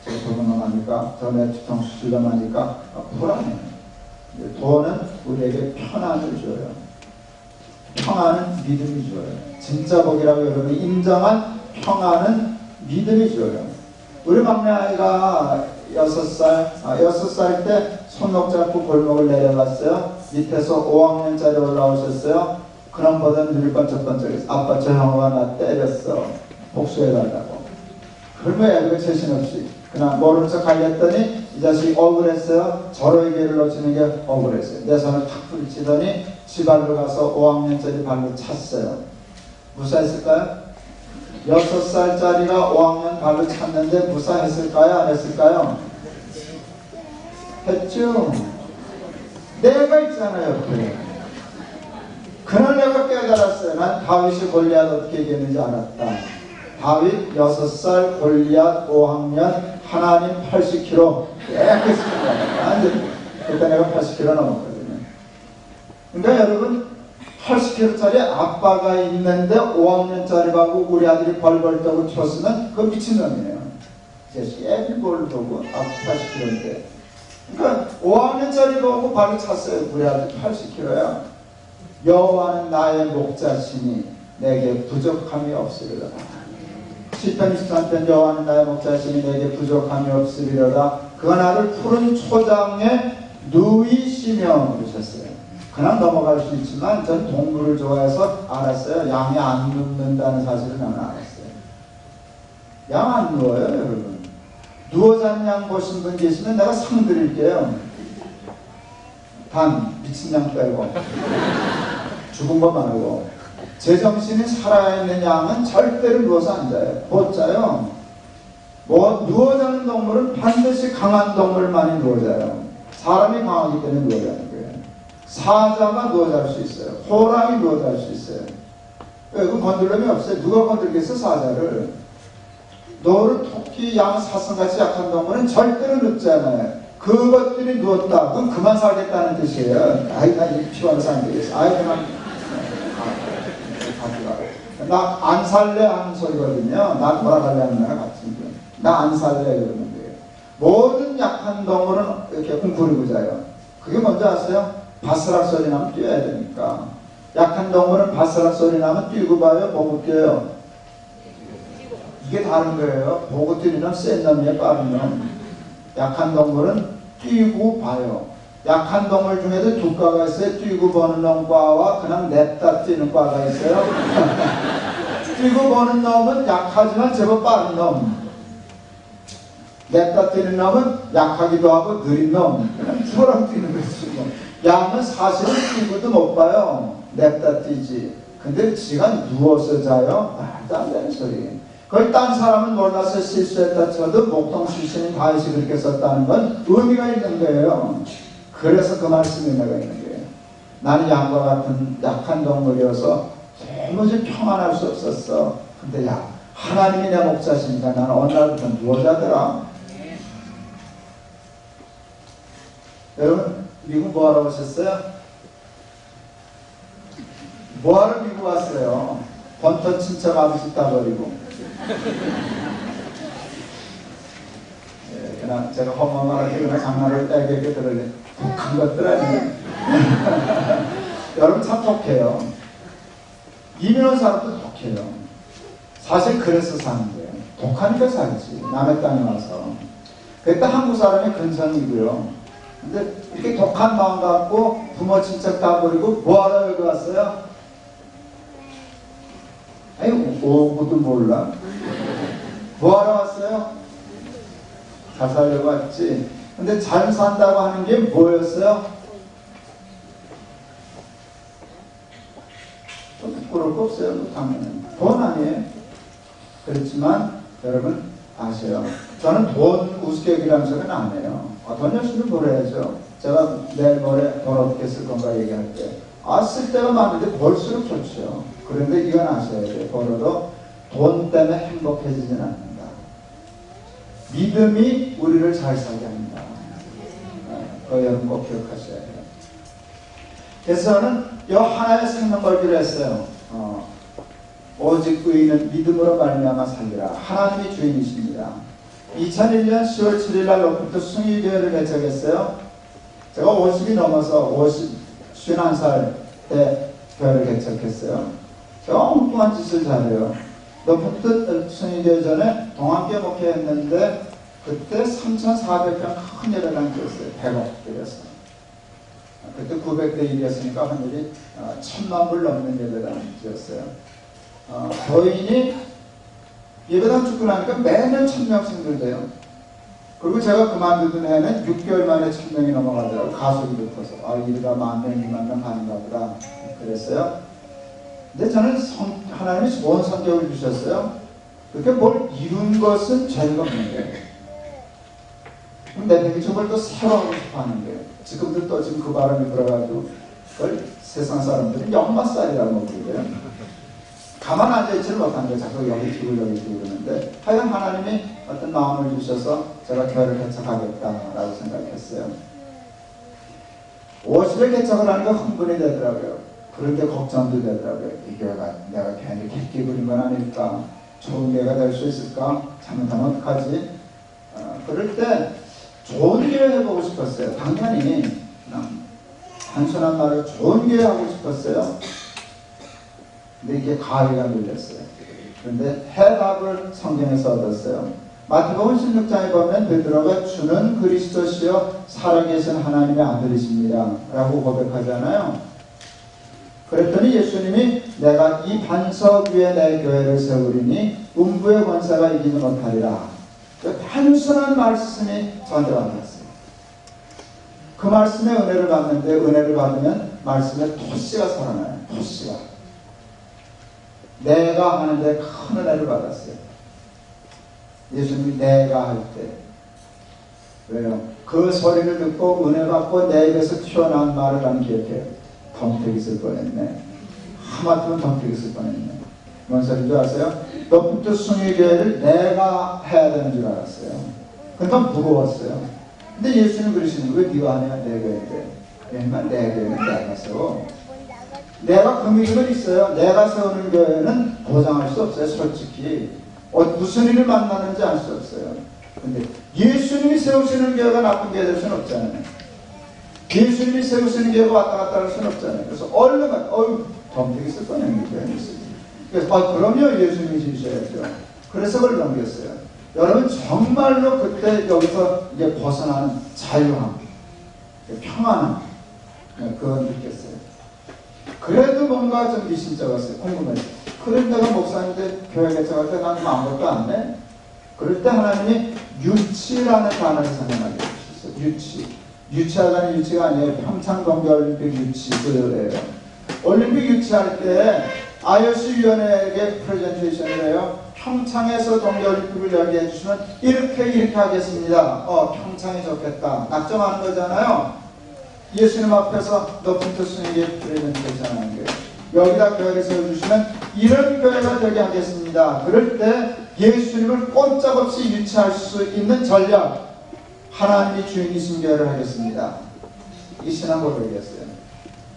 저 도둑놈 하니까, 저 내추통 수술놈 하니까 불안해요. 돈은 우리에게 편안을 줘요. 평안은 믿음이 줘요. 진짜 복이라고 여러분이 인정한 평안은 믿음이 줘요. 우리 막내 아이가 6살 때 손목 잡고 골목을 내려갔어요. 밑에서 5학년짜리 올라오셨어요. 그럼보다 눈이 번쩍번쩍해서 아빠 저 형아가 나 때렸어. 복수해달라고. 그러면 애가 재신없이 그냥 모른 척 갈렸더니 이 자식이 억울했어요. 저로의 개를 놓치는 게 억울했어요. 내 손을 탁 부딪히더니 지 발로 가서 5학년짜리 발로 찼어요. 무사했을까요? 6살짜리가 5학년 발로 찼는데 무사했을까요? 안 했을까요? 했죠. 내가 있잖아요. 옆에. 그날 내가 깨달았어요. 난 다윗이 골리앗 어떻게 이겼는지 알았다. 다윗 6살, 골리앗 5학년, 하나님 80kg 깨끗습니다. 그때 내가 80kg 넘었거든요. 그러니까 여러분 80kg짜리 아빠가 있는데 5학년짜리하고 우리 아들이 벌벌 떠고 쳤으면 그건 미친놈이에요. 제 애비볼 보고 80kg인데 그러니까 5학년짜리 보고 발을 찼어요. 우리 아들 80kg야. 여호와는 나의 목자시니 내게 부족함이 없으리로다. 시편 23편 여호와는 나의 목자시니 내게 부족함이 없으리로다. 그가 나를 푸른 초장에 누이시며 그러셨어요. 그냥 넘어갈 수 있지만 전 동물을 좋아해서 알았어요. 양이 안 눕는다는 사실을 나는 알았어요. 양 안 누워요 여러분. 누워 잔 양 보신 분 계시면 내가 상 드릴게요. 단 미친 양 빼고 죽은 거 말고 제정신이 살아있는 양은 절대로 누워서 안 자요. 못 자요. 뭐 누워 자는 동물은 반드시 강한 동물만이 누워 자요. 사람이 강하기 때문에 누워 자는 거예요. 사자가 누워 잘 수 있어요. 호랑이 누워 잘 수 있어요. 왜? 그 건들 놈이 없어요. 누가 건들겠어 사자를. 노루, 토끼, 양, 사슴같이 약한 동물은 절대로 눕지 않아요. 그것들이 누웠다. 그럼 그만 살겠다는 뜻이에요. 아이 나 이 피워서 안 되겠어. 아이 그만 나 안 살래 하는 소리거든요. 나 돌아갈래 하는 거랑 같은 거예요. 나 안 살래 그러는 거예요. 모든 약한 동물은 이렇게 웅크리고 자요. 그게 뭔지 아세요? 바스락 소리 나면 뛰어야 되니까. 약한 동물은 바스락 소리 나면 뛰고 봐요? 보고 뛰어요? 이게 다른 거예요. 보고 뛰는 놈 센 놈이에요. 빠른 놈. 약한 동물은 뛰고 봐요. 약한 동물 중에도 두 과가 있어요. 뛰고 보는 놈과와 그냥 냅다 뛰는 과가 있어요. 뛰고 보는 놈은 약하지만 제법 빠른 놈. 냅다 뛰는 놈은 약하기도 하고 느린 놈. 그냥 서로 뛰는 거지. 뭐. 양은 사실은 뛰고도 못 봐요. 냅다 뛰지. 근데 지가 누워서 자요? 말도 안 되는 소리. 그걸 딴 사람은 몰라서 실수했다 쳐도 목동 출신인 다윗이 그렇게 썼다는 건 의미가 있는 거예요. 그래서 그 말씀이 내가 있는 거예요. 나는 양과 같은 약한 동물이어서 도무지 평안할 수 없었어. 근데 야, 하나님이 내 목자시니까 나는 어느 날부터 누워 자더라. 여러분, 미국 뭐하러 오셨어요? 뭐하러 미국 왔어요? 본토 친척 아버지 따버리고. 예, 그냥 제가 험함하게 그냥 장난을 떼게 들으래. 독한 것들 아니에요. 여러분 참 독해요. 이민 온 사람도 독해요. 사실 그래서 사는 거예요. 독하니까 살지. 남의 땅에 와서. 그때 한국 사람이 근성이고요. 근데 이렇게 독한 마음 갖고 부모 친척 다 버리고 뭐하러 여기 왔어요? 아니 오고도 몰라. 뭐하러 왔어요? 잘 살려고 왔지. 근데 잘 산다고 하는 게 뭐였어요? 좀 부끄러울 거 없어요. 당연히 돈 아니에요. 그렇지만 여러분 아세요? 저는 돈 우습게 여기라는 소리는 안 해요. 돈 열심히 벌어야죠. 제가 내일 모레 돈 어떻게 쓸 건가 얘기할 때 쓸 때가 많은데 벌수록 좋죠. 그런데 이건 아셔야 돼요. 벌어도 돈 때문에 행복해지진 않는다. 믿음이 우리를 잘 살게 합니다. 그거 여러분 꼭 기억하셔야 돼요. 그래서 저는 이 하나의 생명 걸기로 했어요. 오직 의인은 믿음으로 말미암아 살리라. 하나님이 주인이십니다. 2001년 10월 7일 날 로프트 숭일교회를 개척했어요. 제가 50이 넘어서 51살 때 교회를 개척했어요. 제가 엉뚱한 짓을 잘해요. 로프트 숭일교회 전에 동안교 목회했는데 그때 3,400편 큰 예배당 지었어요. 100억 드렸어요. 그때 900대 1이었으니까 환율이 1,000만 불 넘는 예배당 지었어요. 교인이 예배당 죽고 나니까 매년 1,000명씩 늘대요. 그리고 제가 그만두던 해는 6개월 만에 1,000명이 넘어가더라고요. 가속이 붙어서. 이러다 10,000명, 20,000명 가는가 보다. 그랬어요. 근데 저는 하나님이 좋은 성격을 주셨어요. 그렇게 뭘 이룬 것은 죄가 없는 거예요. 내 백이쪽을 또 새로 하고 싶어 하는 거예요. 지금도 또 지금 그 바람이 불어가지고 그걸 세상 사람들은 역마살이라고 부르고요. 가만 앉아있지를 못한 거예요. 자꾸 여기 튀고 여기 튀고 그러는데 하여간 하나님이 어떤 마음을 주셔서 제가 교회를 개척하겠다라고 생각했어요. 50에 개척을 하니까 흥분이 되더라고요. 그런데 걱정도 되더라고요. 이 교회가 내가 괜히 객기 부린 건 아닐까? 좋은 교회가 될 수 있을까? 잘못하면 어떡하지? 그럴 때 좋은 교회 해보고 싶었어요. 당연히 그냥 단순한 말로 좋은 교회 하고 싶었어요. 근데 이게 가위가 눌렸어요. 그런데 해답을 성경에서 얻었어요. 마태복음 16장에 보면 베드로가 주는 그리스도시여 살아계신 하나님의 아들이십니다 라고 고백하잖아요. 그랬더니 예수님이 내가 이 반석 위에 내 교회를 세우리니 음부의 권세가 이기지 못하리라. 단순한 말씀이 저한테 와닿았어요. 그 말씀에 은혜를 받는데 은혜를 받으면 말씀에 토씨가 살아나요. 토씨가. 내가 하는데 큰 은혜를 받았어요. 예수님이 내가 할 때. 왜요? 그 소리를 듣고 은혜 받고 내 입에서 튀어나온 말을 난 기억해요. 덤태기 쓸 뻔했네. 하마터면 덤태기 쓸 뻔했네. 뭔 소리인 줄 아세요? 로프트 숭일교회를 내가 해야 되는 줄 알았어요. 근데 무거웠어요. 근데 예수님 그러시는 거예요. 왜 네가 하냐? 내 교회인데. 왜냐면 내 교회는 내가 세워. 내가 그 믿음은 있어요. 내가 세우는 교회는 보장할 수 없어요. 솔직히 무슨 일을 만나는지 알 수 없어요. 근데 예수님이 세우시는 교회가 나쁜 교회 될 수는 없잖아요. 예수님이 세우시는 교회가 왔다 갔다 할 수는 없잖아요. 그래서 얼른 덤태기 쓸 뻔했는 교회는 있어요. 그래서 그럼요, 예수님이 주셔야죠. 그래서 그걸 넘겼어요. 여러분 정말로 그때 여기서 이제 벗어나는 자유함, 평안함, 그걸 느꼈어요. 그래도 뭔가 좀 미심쩍었어요. 궁금해요. 그래 내가 목사인데 교회 개척할 때 난 아무것도 안 해? 그럴 때 하나님이 유치라는 단어를 사용하게 되셨어요. 유치. 유치하다는 유치가 아니에요. 평창 동계올림픽 유치 그거예요. 올림픽 유치할 때 IOC 위원회에게 프레젠테이션을 해요. 평창에서 동계올림픽을 열게 해주시면 이렇게 하겠습니다. 평창이 좋겠다. 낙점하는 거잖아요. 예수님 앞에서 높은 뜻승에게 프레젠테이션 하는 거예요. 여기다 교회를 세워주시면 이런 교회가 되게 하겠습니다. 그럴 때 예수님을 꼼짝없이 유치할 수 있는 전략, 하나님이 주인이신 교회를 하겠습니다. 이 신앙 고백이었어요.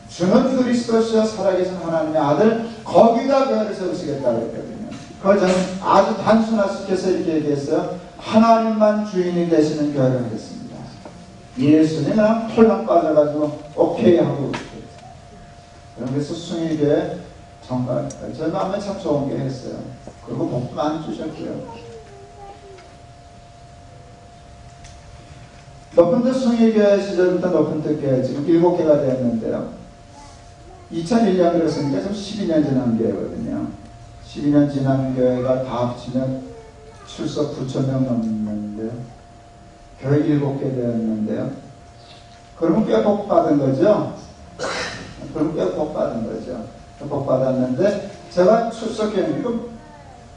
주는 그리스도시여 살아계신 하나님의 아들, 거기다 교회를 세우시겠다고 했거든요. 그걸 저는 아주 단순화시켜서 이렇게 얘기했어요. 하나님만 주인이 되시는 교회를 하겠습니다. 예수님은 홀랑 빠져가지고 오케이 하고 그래서 숭일교회 정말 저희 마음에 참 좋은 게 했어요. 그리고 복 많이 주셨고요. 높은 뜻 숭일교회 시절부터 높은 뜻교회 지금 7개가 되었는데요. 2001년 그랬으니까 지금 12년 지난 교회거든요. 12년 지난 교회가 다 합치면 출석 9,000명 넘는데요. 교회 7개 되었는데요. 그러면 꽤 복 받은 거죠. 그럼 꽤 복 받은 거죠. 복 받았는데 제가 출석했는데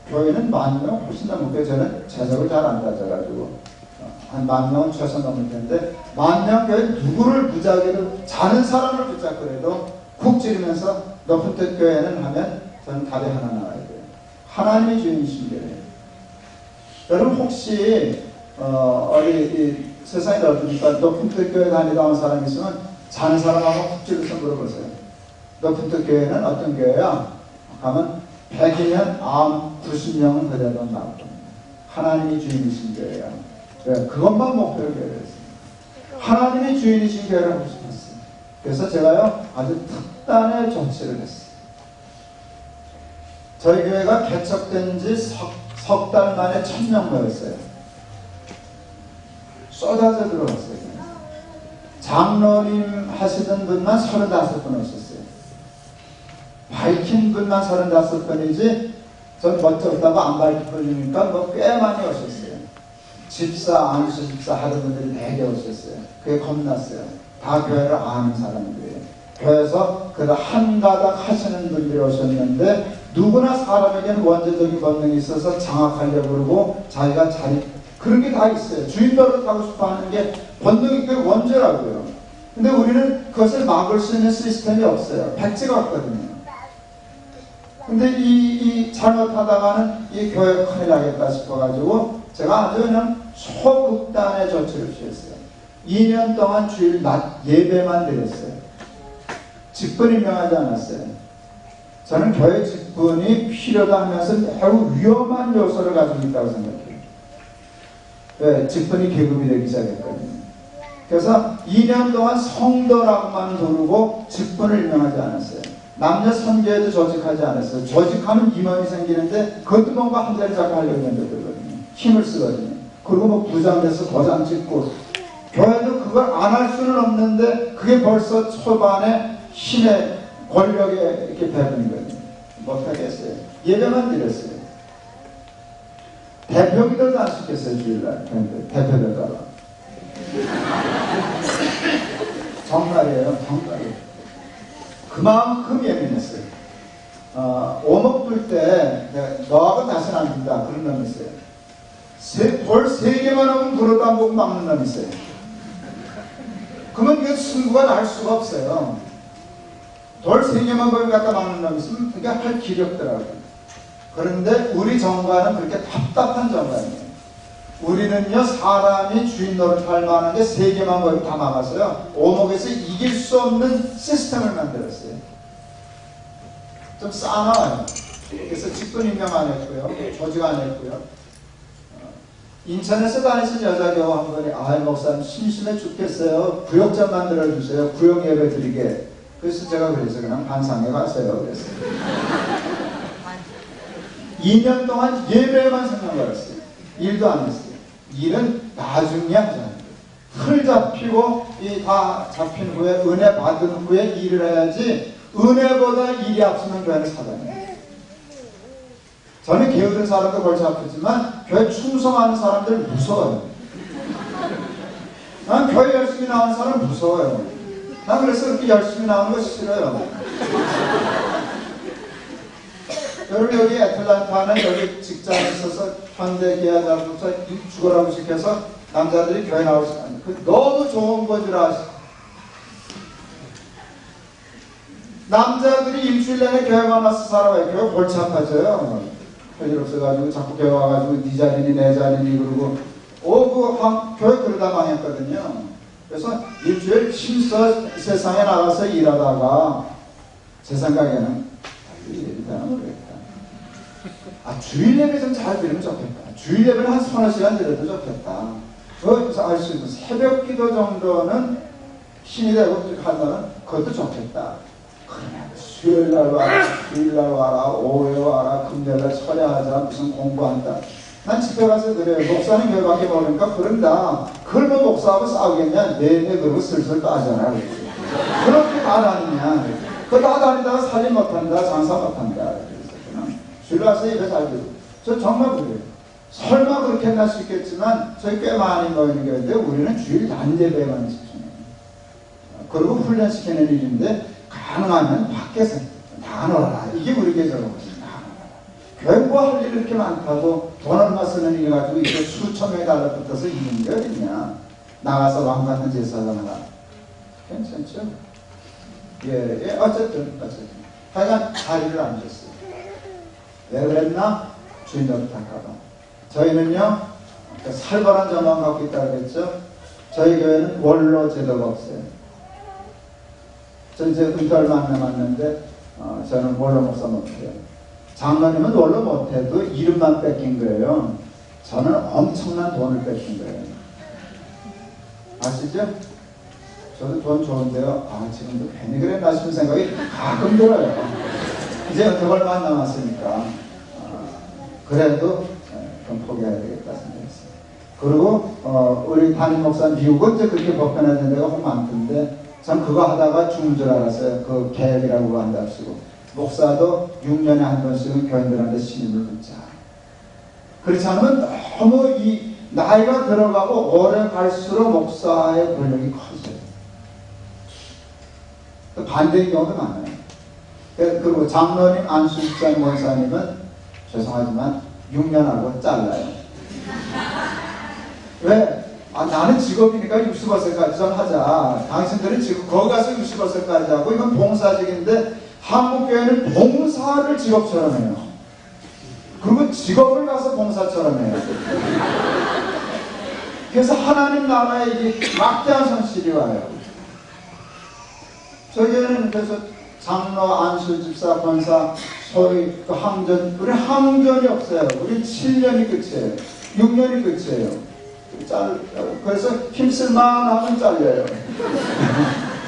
교회는 10,000명 훨씬 넘게 저는 재석을 잘 안 따져가지고 한 10,000명은 최소 넘을 텐데 10,000명 교회 누구를 무작위로 자는 사람을 붙잡더라도 쿡 찌르면서 높은 뜻 교회는 하면 저는 답이 하나 나와야 돼요. 하나님이 주인이신 거예요. 여러분 혹시 어디 세상이 넓으니까 높은 뜻 교회 다니다 온 사람이 있으면 자는 사람하고 쿡 찌르면서 물어보세요. 높은 뜻 교회는 어떤 교회야? 가면 100이면 90명은 그대로 나올 겁니다. 하나님이 주인이신 교회야. 네, 그것만 목표로 교회했습니다. 하나님이 주인이신 교회를 하고 싶었어요. 그래서 제가요 아주 특단의 조치를 했어요. 저희 교회가 개척된 지 석 달 만에 1,000명 모였어요. 쏟아져 들어왔어요. 장로님 하시던 분만 35분 오셨어요. 밝힌 분만 35분이지 전 멋졌다고 안 밝힌 분이니까 뭐 꽤 많이 오셨어요. 집사, 안수 집사 하던 분들이 되게 오셨어요. 그게 겁났어요. 다 교회를 아는 사람들이에요. 교회에서 그래도 한 가닥 하시는 분들이 오셨는데 누구나 사람에게는 원죄적인 본능이 있어서 장악하려고 그러고 자기가 그런 게 다 있어요. 주인 노릇하고 싶어 하는 게 본능이 그 원죄라고요. 근데 우리는 그것을 막을 수 있는 시스템이 없어요. 백지가 없거든요. 근데 이 잘못하다가는 이 교회 큰일 나겠다 싶어가지고 제가 아주 그냥 소극단의 조치를 취했어요. 2년 동안 주일 낮 예배만 드렸어요. 직분 임명하지 않았어요. 저는 교회 직분이 필요다 하면서 매우 위험한 요소를 가지고 있다고 생각해요. 왜? 직분이 계급이 되기 시작했거든요. 그래서 2년 동안 성도라고만 부르고 직분을 임명하지 않았어요. 남녀 선교회도 조직하지 않았어요. 조직하면 임원이 생기는데 그것도 뭔가 한 자리 잡고 하려고 했거든요. 힘을 쓰거든요. 그리고 뭐 부장돼서 도장 찍고 교회도 그걸 안 할 수는 없는데 그게 벌써 초반에 힘의 권력에 이렇게 배분이 거든요. 못하겠어요. 예배만 드렸어요. 대표기도도 안 시켰어요. 주일날 대표될까봐. 정말이에요. 정말이에요. 그만큼 예민했어요. 오목 불 때 너하고 다시는 안 된다 그런 놈이 있어요. 돌 3개만 하면 그러도 안 보고 막는 놈이 있어요. 그러면 그 승부가 날 수가 없어요. 돌 3개만 거기 갖다 막는 놈이 있으면 그게 할 길이 없더라고요. 그런데 우리 정관은 그렇게 답답한 정관이에요. 우리는요 사람이 주인 노릇할 만한 게 3개만 거기 다 막았어요. 오목에서 이길 수 없는 시스템을 만들었어요. 좀 싸나워요. 그래서 직분 임명 안 했고요. 조직 안 했고요. 인천에서 다니신 여자교우 한 분이 목사님 심심해 죽겠어요. 구역장 만들어주세요. 구역 예배 드리게. 그래서 제가 그래서 그냥 반상회 갔어요. 그랬어요. 2년 동안 예배만 생각 걸었어요. 일도 안 했어요. 일은 나중에 하잖아요. 틀 잡히고 다 잡힌 후에 은혜 받은 후에 일을 해야지 은혜보다 일이 앞서면 교회는 사단이에요. 저는 게으른 사람도 골치 아프지만 교회 충성하는 사람들 무서워요. 난 교회 열심히 나오는 사람 무서워요. 난 그래서 그렇게 열심히 나오는 거 싫어요. 여러분 여기 애틀란타는 여기 직장에 있어서 현대기아자로서 죽어라고 시켜서 남자들이 교회 나올 수 있는 그 너무 좋은 거줄 아시죠? 남자들이 일주일 내내 교회만 와서 살아와요. 교회 골치 아파져요. 별일 없어가지고 자꾸 교회 와가지고 네 자리니 내 자리니 그러고 교회 그러다 망했거든요. 그래서 일주일 힘써 세상에 나가서 일하다가 제 생각에는 일이 되나 모르겠다. 주일 예배 좀 잘 드리면 좋겠다. 주일 예배는 한 서너 시간 드려도 좋겠다. 그래서 알 수 있는 새벽 기도 정도는 힘이 되고 한다면 그것도 좋겠다. 그러면 수요일 날 와라, 주일 날 와라, 오후에 와라, 금요일 날 철야하자, 무슨 공부한다. 난 집회 가서 그래요. 목사는 교회밖에 모르니까 그런다. 그걸 뭐 목사하고 싸우겠냐? 내내 그러고 슬슬 빠져라. 그렇게 말하느냐? 그거 다 다니다가 살림 못한다, 장사 못한다. 그래서 그냥 주일 와서 예배 잘 드리고. 저 정말 그래요. 설마 그렇게 할 수 있겠지만 저희 꽤 많이 모이는 교회인데 우리는 주일 낮 예배만 집중해요. 그리고 훈련시키는 일인데 가능하면 밖에서 나눠라. 이게 우리 교회거든요. 교회 뭐 할 일이 이렇게 많다고 돈 얼마 쓰는 일 가지고 이렇게 수천 명이 달라붙어서 있는 게 어딨냐. 나가서 왕 같은 제사장 하나. 괜찮죠? 어쨌든. 하여간 자리를 안 줬어요. 왜 그랬나? 주인 노릇할까봐. 저희는요, 살벌한 점만 갖고 있다고 그랬죠? 저희 교회는 원로 제도가 없어요. 저 이제 은퇴 얼마 안 남았는데, 저는 원로 목사 못해요. 장로님은 원로 못해도 이름만 뺏긴 거예요. 저는 엄청난 돈을 뺏긴 거예요. 아시죠? 저도 돈 좋은데요. 지금도 괜히 그랬나 싶은 생각이 가끔 들어요. 이제 은퇴 얼마 안 남았으니까. 그래도 좀 포기해야 되겠다 생각했어요. 그리고 우리 담임 목사 미국은 이제 그렇게 법변하는 데가 많던데 전 그거 하다가 죽는 줄 알았어요. 그 계획이라고 한답시고 목사도 6년에 한 번씩은 교인들한테 신임을 붙자. 그렇지 않으면 너무 이 나이가 들어가고 오래 갈수록 목사의 권력이 커져요. 반대의 경우도 많아요. 그리고 장로님 안수집장 목사님은 죄송하지만 6년하고 잘라요. 왜? 나는 직업이니까 60월까지 좀 하자. 당신들은 지금 거기 가서 60월까지 하고 이건 봉사직인데 한국교회는 봉사를 직업처럼 해요. 그리고 직업을 가서 봉사처럼 해요. 그래서 하나님 나라에 이게 막대한 손실이 와요. 저희는 그래서 장로, 안수, 집사, 권사, 소위 그 항전, 우리 항전이 없어요. 우리 7년이 끝이에요. 6년이 끝이에요. 그래서 힘쓸만 하면 잘려요.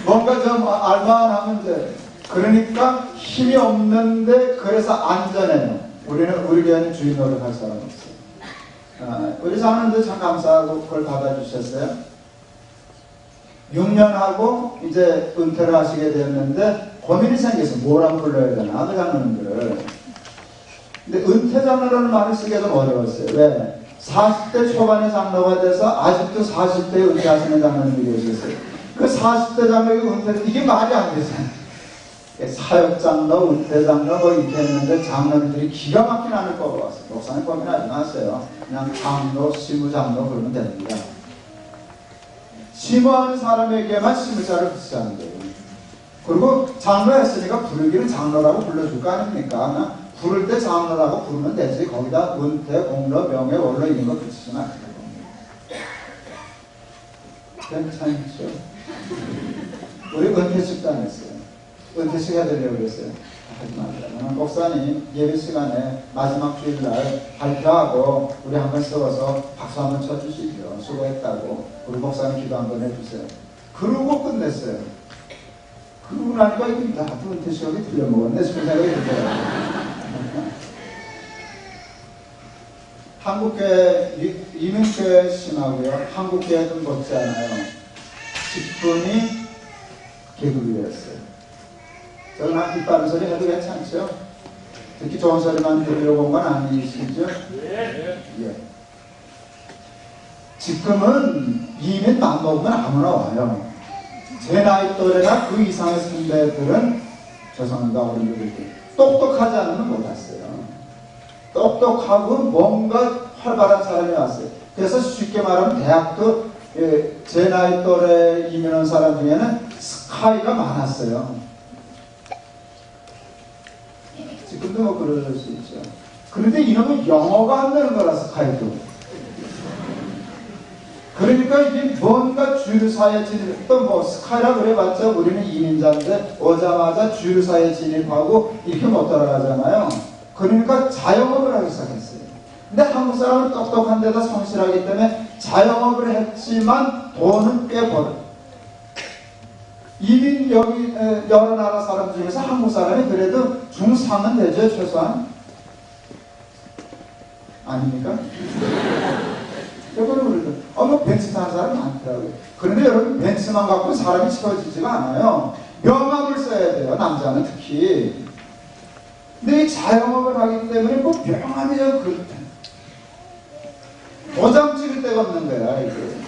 뭔가 좀 알만하면 돼. 그러니까 힘이 없는데 그래서 안전해요. 우리 교회는 주인 노릇할 사람 없어요. 우리 장로님도 참 감사하고 그걸 받아주셨어요. 6년 하고 이제 은퇴를 하시게 됐는데 고민이 생겨서 뭐라고 불러야 되나 그 장로님들을. 근데 은퇴 장로라는 말을 쓰기가 좀 어려웠어요. 왜? 40대 초반의 장로가 돼서 아직도 40대에 은퇴하시는 장로님들이 계셨어요. 그 40대 장로가 은퇴, 이게 말이 안 되잖아요. 사역장로, 은퇴장로 뭐 이렇게 했는데 장로님들이 기가 막힌 안을 뽑아왔어요. 목사님 고민하지 마세요. 그냥 장로, 시무장로 그러면 됩니다. 시무하는 사람에게만 시무자를 붙이자는 거예요. 그리고 장로 했으니까 부르기는 장로라고 불러줄 거 아닙니까? 그냥 부를 때 장로라고 부르면 되지. 거기다 은퇴, 공로, 명예, 원로 이런 거 붙이시면 안 돼요. 괜찮죠? 우리 은퇴식 당했어요. 은퇴식 해드리려고 그랬어요. 하지 말라. 목사님 예배 시간에 마지막 주일날 발표하고 우리 한번 세워서 박수 한번 쳐주시죠. 수고했다고. 우리 목사님 기도 한번 해주세요. 그러고 끝냈어요. 그러고 나니까 이거 나도 은퇴식하게 틀려먹었네 싶은 생각이 들더라고요. 한국교회, 이민교회 심하고요. 한국교회도 못지않아요. 직분이 계급이었어요. 저는 이빨 소리 해도 괜찮죠? 듣기 좋은 소리만 들으려고 온 건 아니시죠? 예. 지금은 이미 맘먹으면 아무나 와요. 제 나이 또래나 그 이상의 선배들은 죄송합니다 어른들에게 똑똑하지 않으면 못 왔어요. 똑똑하고 뭔가 활발한 사람이 왔어요. 그래서 쉽게 말하면 대학도 제 나이 또래 이민온 사람 중에는 스카이가 많았어요. 지금도 뭐 그럴 수 있죠. 그런데 이놈은 영어가 안 되는 거라 스카이도. 그러니까 이게 뭔가 주류사회에 진입, 또 뭐 스카이라 그래봤자 우리는 이민자인데 오자마자 주류사회에 진입하고 이렇게 못 따라가잖아요. 그러니까 자영업을 하기 시작했어요. 근데 한국 사람은 똑똑한 데다 성실하기 때문에 자영업을 했지만 돈은 꽤 벌어요. 이민 여기 여러 나라 사람 중에서 한국 사람이 그래도 중상은 되죠, 최소한. 아닙니까? 여러분, 그래도 뭐 벤츠 타는 사람이 많더라고요. 그런데 여러분, 벤츠만 갖고 사람이 채워지지가 않아요. 명함을 써야 돼요, 남자는 특히. 근데 이 자영업을 하기 때문에 뭐 명함이요, 도장 찍을 데가 없는 거야, 이게.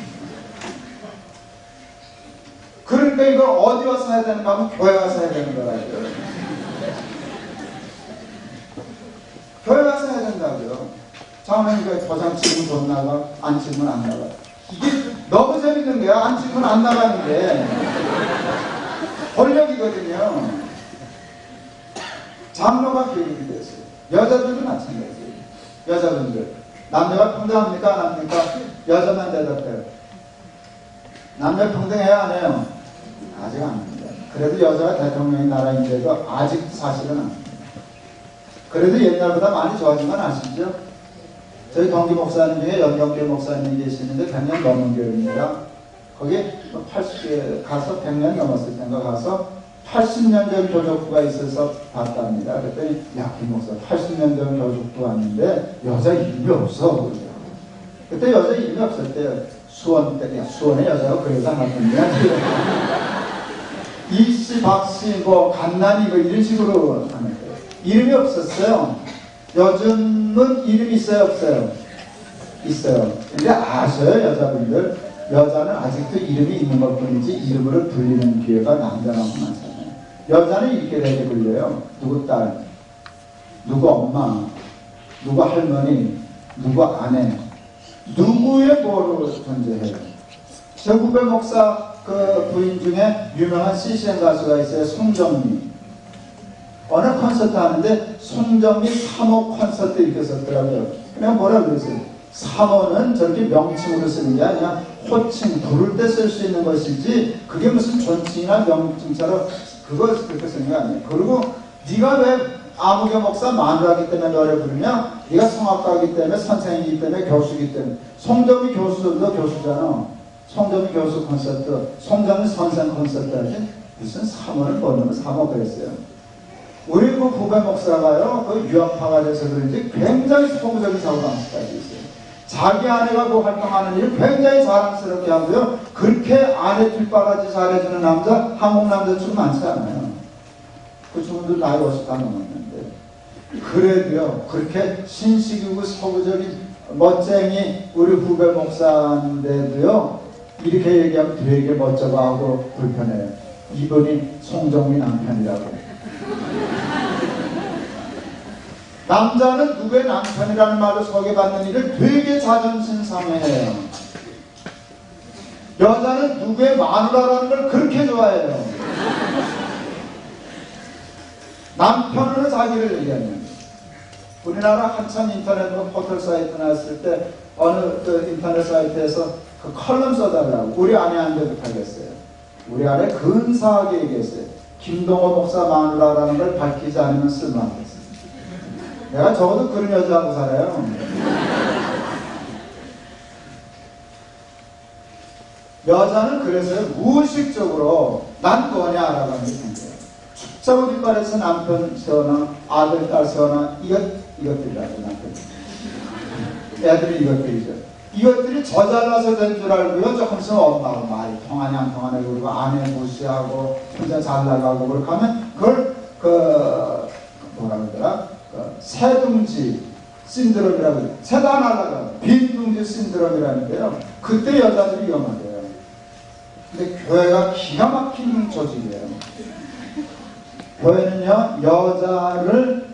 그러니까 이걸 어디 와서 해야 되는가 하면 교회 와서 해야 되는 거라고요. 교회 와서 해야 된다고요. 장로님과 도장 찍으면 돈 나가, 안 찍으면 안 나가. 이게 너무 재밌는 거야. 안 찍으면 안 나가는 게. 권력이거든요. 장로가 교육이 됐어요. 여자들도 마찬가지예요. 여자분들. 남녀가 평등합니까? 안 합니까? 여자만 대답해요. 남녀 평등해요? 안 해요? 아직 안 합니다. 그래도 여자가 대통령의 나라인데도 아직 사실은 안 합니다. 그래도 옛날보다 많이 좋아진 건 아시죠? 저희 동기 목사님 중에 연경교 목사님이 계시는데 100년 넘은 교회입니다. 거기 80개 가서 100년 넘었을 때인가 가서 80년 전 교족부가 있어서 봤답니다. 그랬더니 야, 김 목사 80년 전 교족부 왔는데 여자 이름이 없어. 그때 여자 이름이 없었대요. 수원 때, 수원에 여자가 그래서 하나뿐이야. 이씨, 박씨, 뭐 간난이 뭐 이런 식으로 하는 거예요. 이름이 없었어요. 요즘은 이름이 있어요, 없어요? 있어요. 근데 아셔요, 여자분들? 여자는 아직도 이름이 있는 것 뿐이지 이름으로 불리는 기회가 남자만큼 많잖아요. 여자는 이렇게 되게 불려요. 누구 딸, 누구 엄마, 누구 할머니, 누구 아내, 누구의 뭐로 존재해요. 저 후배 목사 그 부인 중에 유명한 CCM 가수가 있어요. 송정미. 어느 콘서트 하는데 송정미 3호 콘서트 이렇게 썼더라고요. 그냥 뭐라 그랬어요. 3호는 저렇게 명칭으로 쓰는 게 아니라 호칭, 부를 때 쓸 수 있는 것이지 그게 무슨 존칭이나 명칭처럼 그걸 그렇게 쓰는 게 아니에요. 그리고 네가 왜 아무개 목사 마누라기 때문에 노래 부르냐? 네가 성악가이기 때문에 선생이기 때문에 교수이기 때문에. 송정미 교수도 교수잖아. 송정미 교수 콘서트, 송정미 선생 콘서트 하지 무슨 3호를 보내면 3호 그랬어요. 우리 그 후배 목사가요, 그 유학파가 돼서 그런지 굉장히 소극적인 사고방식까지 있어요. 자기 아내가 그 활동하는 일을 굉장히 자랑스럽게 하고요. 그렇게 아내 뒷바라지 잘해주는 남자, 한국 남자처럼 많지 않아요. 그 친구들 나이 50다 넘었는데. 그래도요, 그렇게 신식이고 서구적인 멋쟁이 우리 후배 목사인데도요, 이렇게 얘기하면 되게 멋져가 하고 불편해요. 이분이 송정미 남편이라고. 남자는 누구의 남편이라는 말로 소개받는 일을 되게 자존심 상해해요. 여자는 누구의 마누라라는 걸 그렇게 좋아해요. 남편으로 자기를 얘기하는. 우리나라 한참 인터넷 포털 사이트 나왔을 때 어느 그 인터넷 사이트에서 그 컬럼 써달라고 우리 아내한테 부탁했어요. 우리 아내 근사하게 얘기했어요. 김동호 목사 마누라라는 걸 밝히지 않으면 쓸모없겠어요. 내가 적어도 그런 여자하고 살아요. 여자는 그래서 무의식적으로 난 뭐냐 알아가는 게 생겨요. 축자고 뒷발에서 남편 세워나 아들 딸 세워나 이것들이라고 남편. 애들이 이것들이죠. 이것들이 저잘나서 된 줄 알고요. 조금 있으면 엄마하고 말이 통하냐 안 통하냐 그러고 아내 무시하고 혼자 잘 나가고 그렇게 하면 그걸 뭐라 그러더라? 새둥지 신드롬이라고, 새다 날아가 빈둥지 신드롬이라는데요. 그때 여자들이 위험하대요. 근데 교회가 기가 막힌 조직이에요. 교회는요, 여자를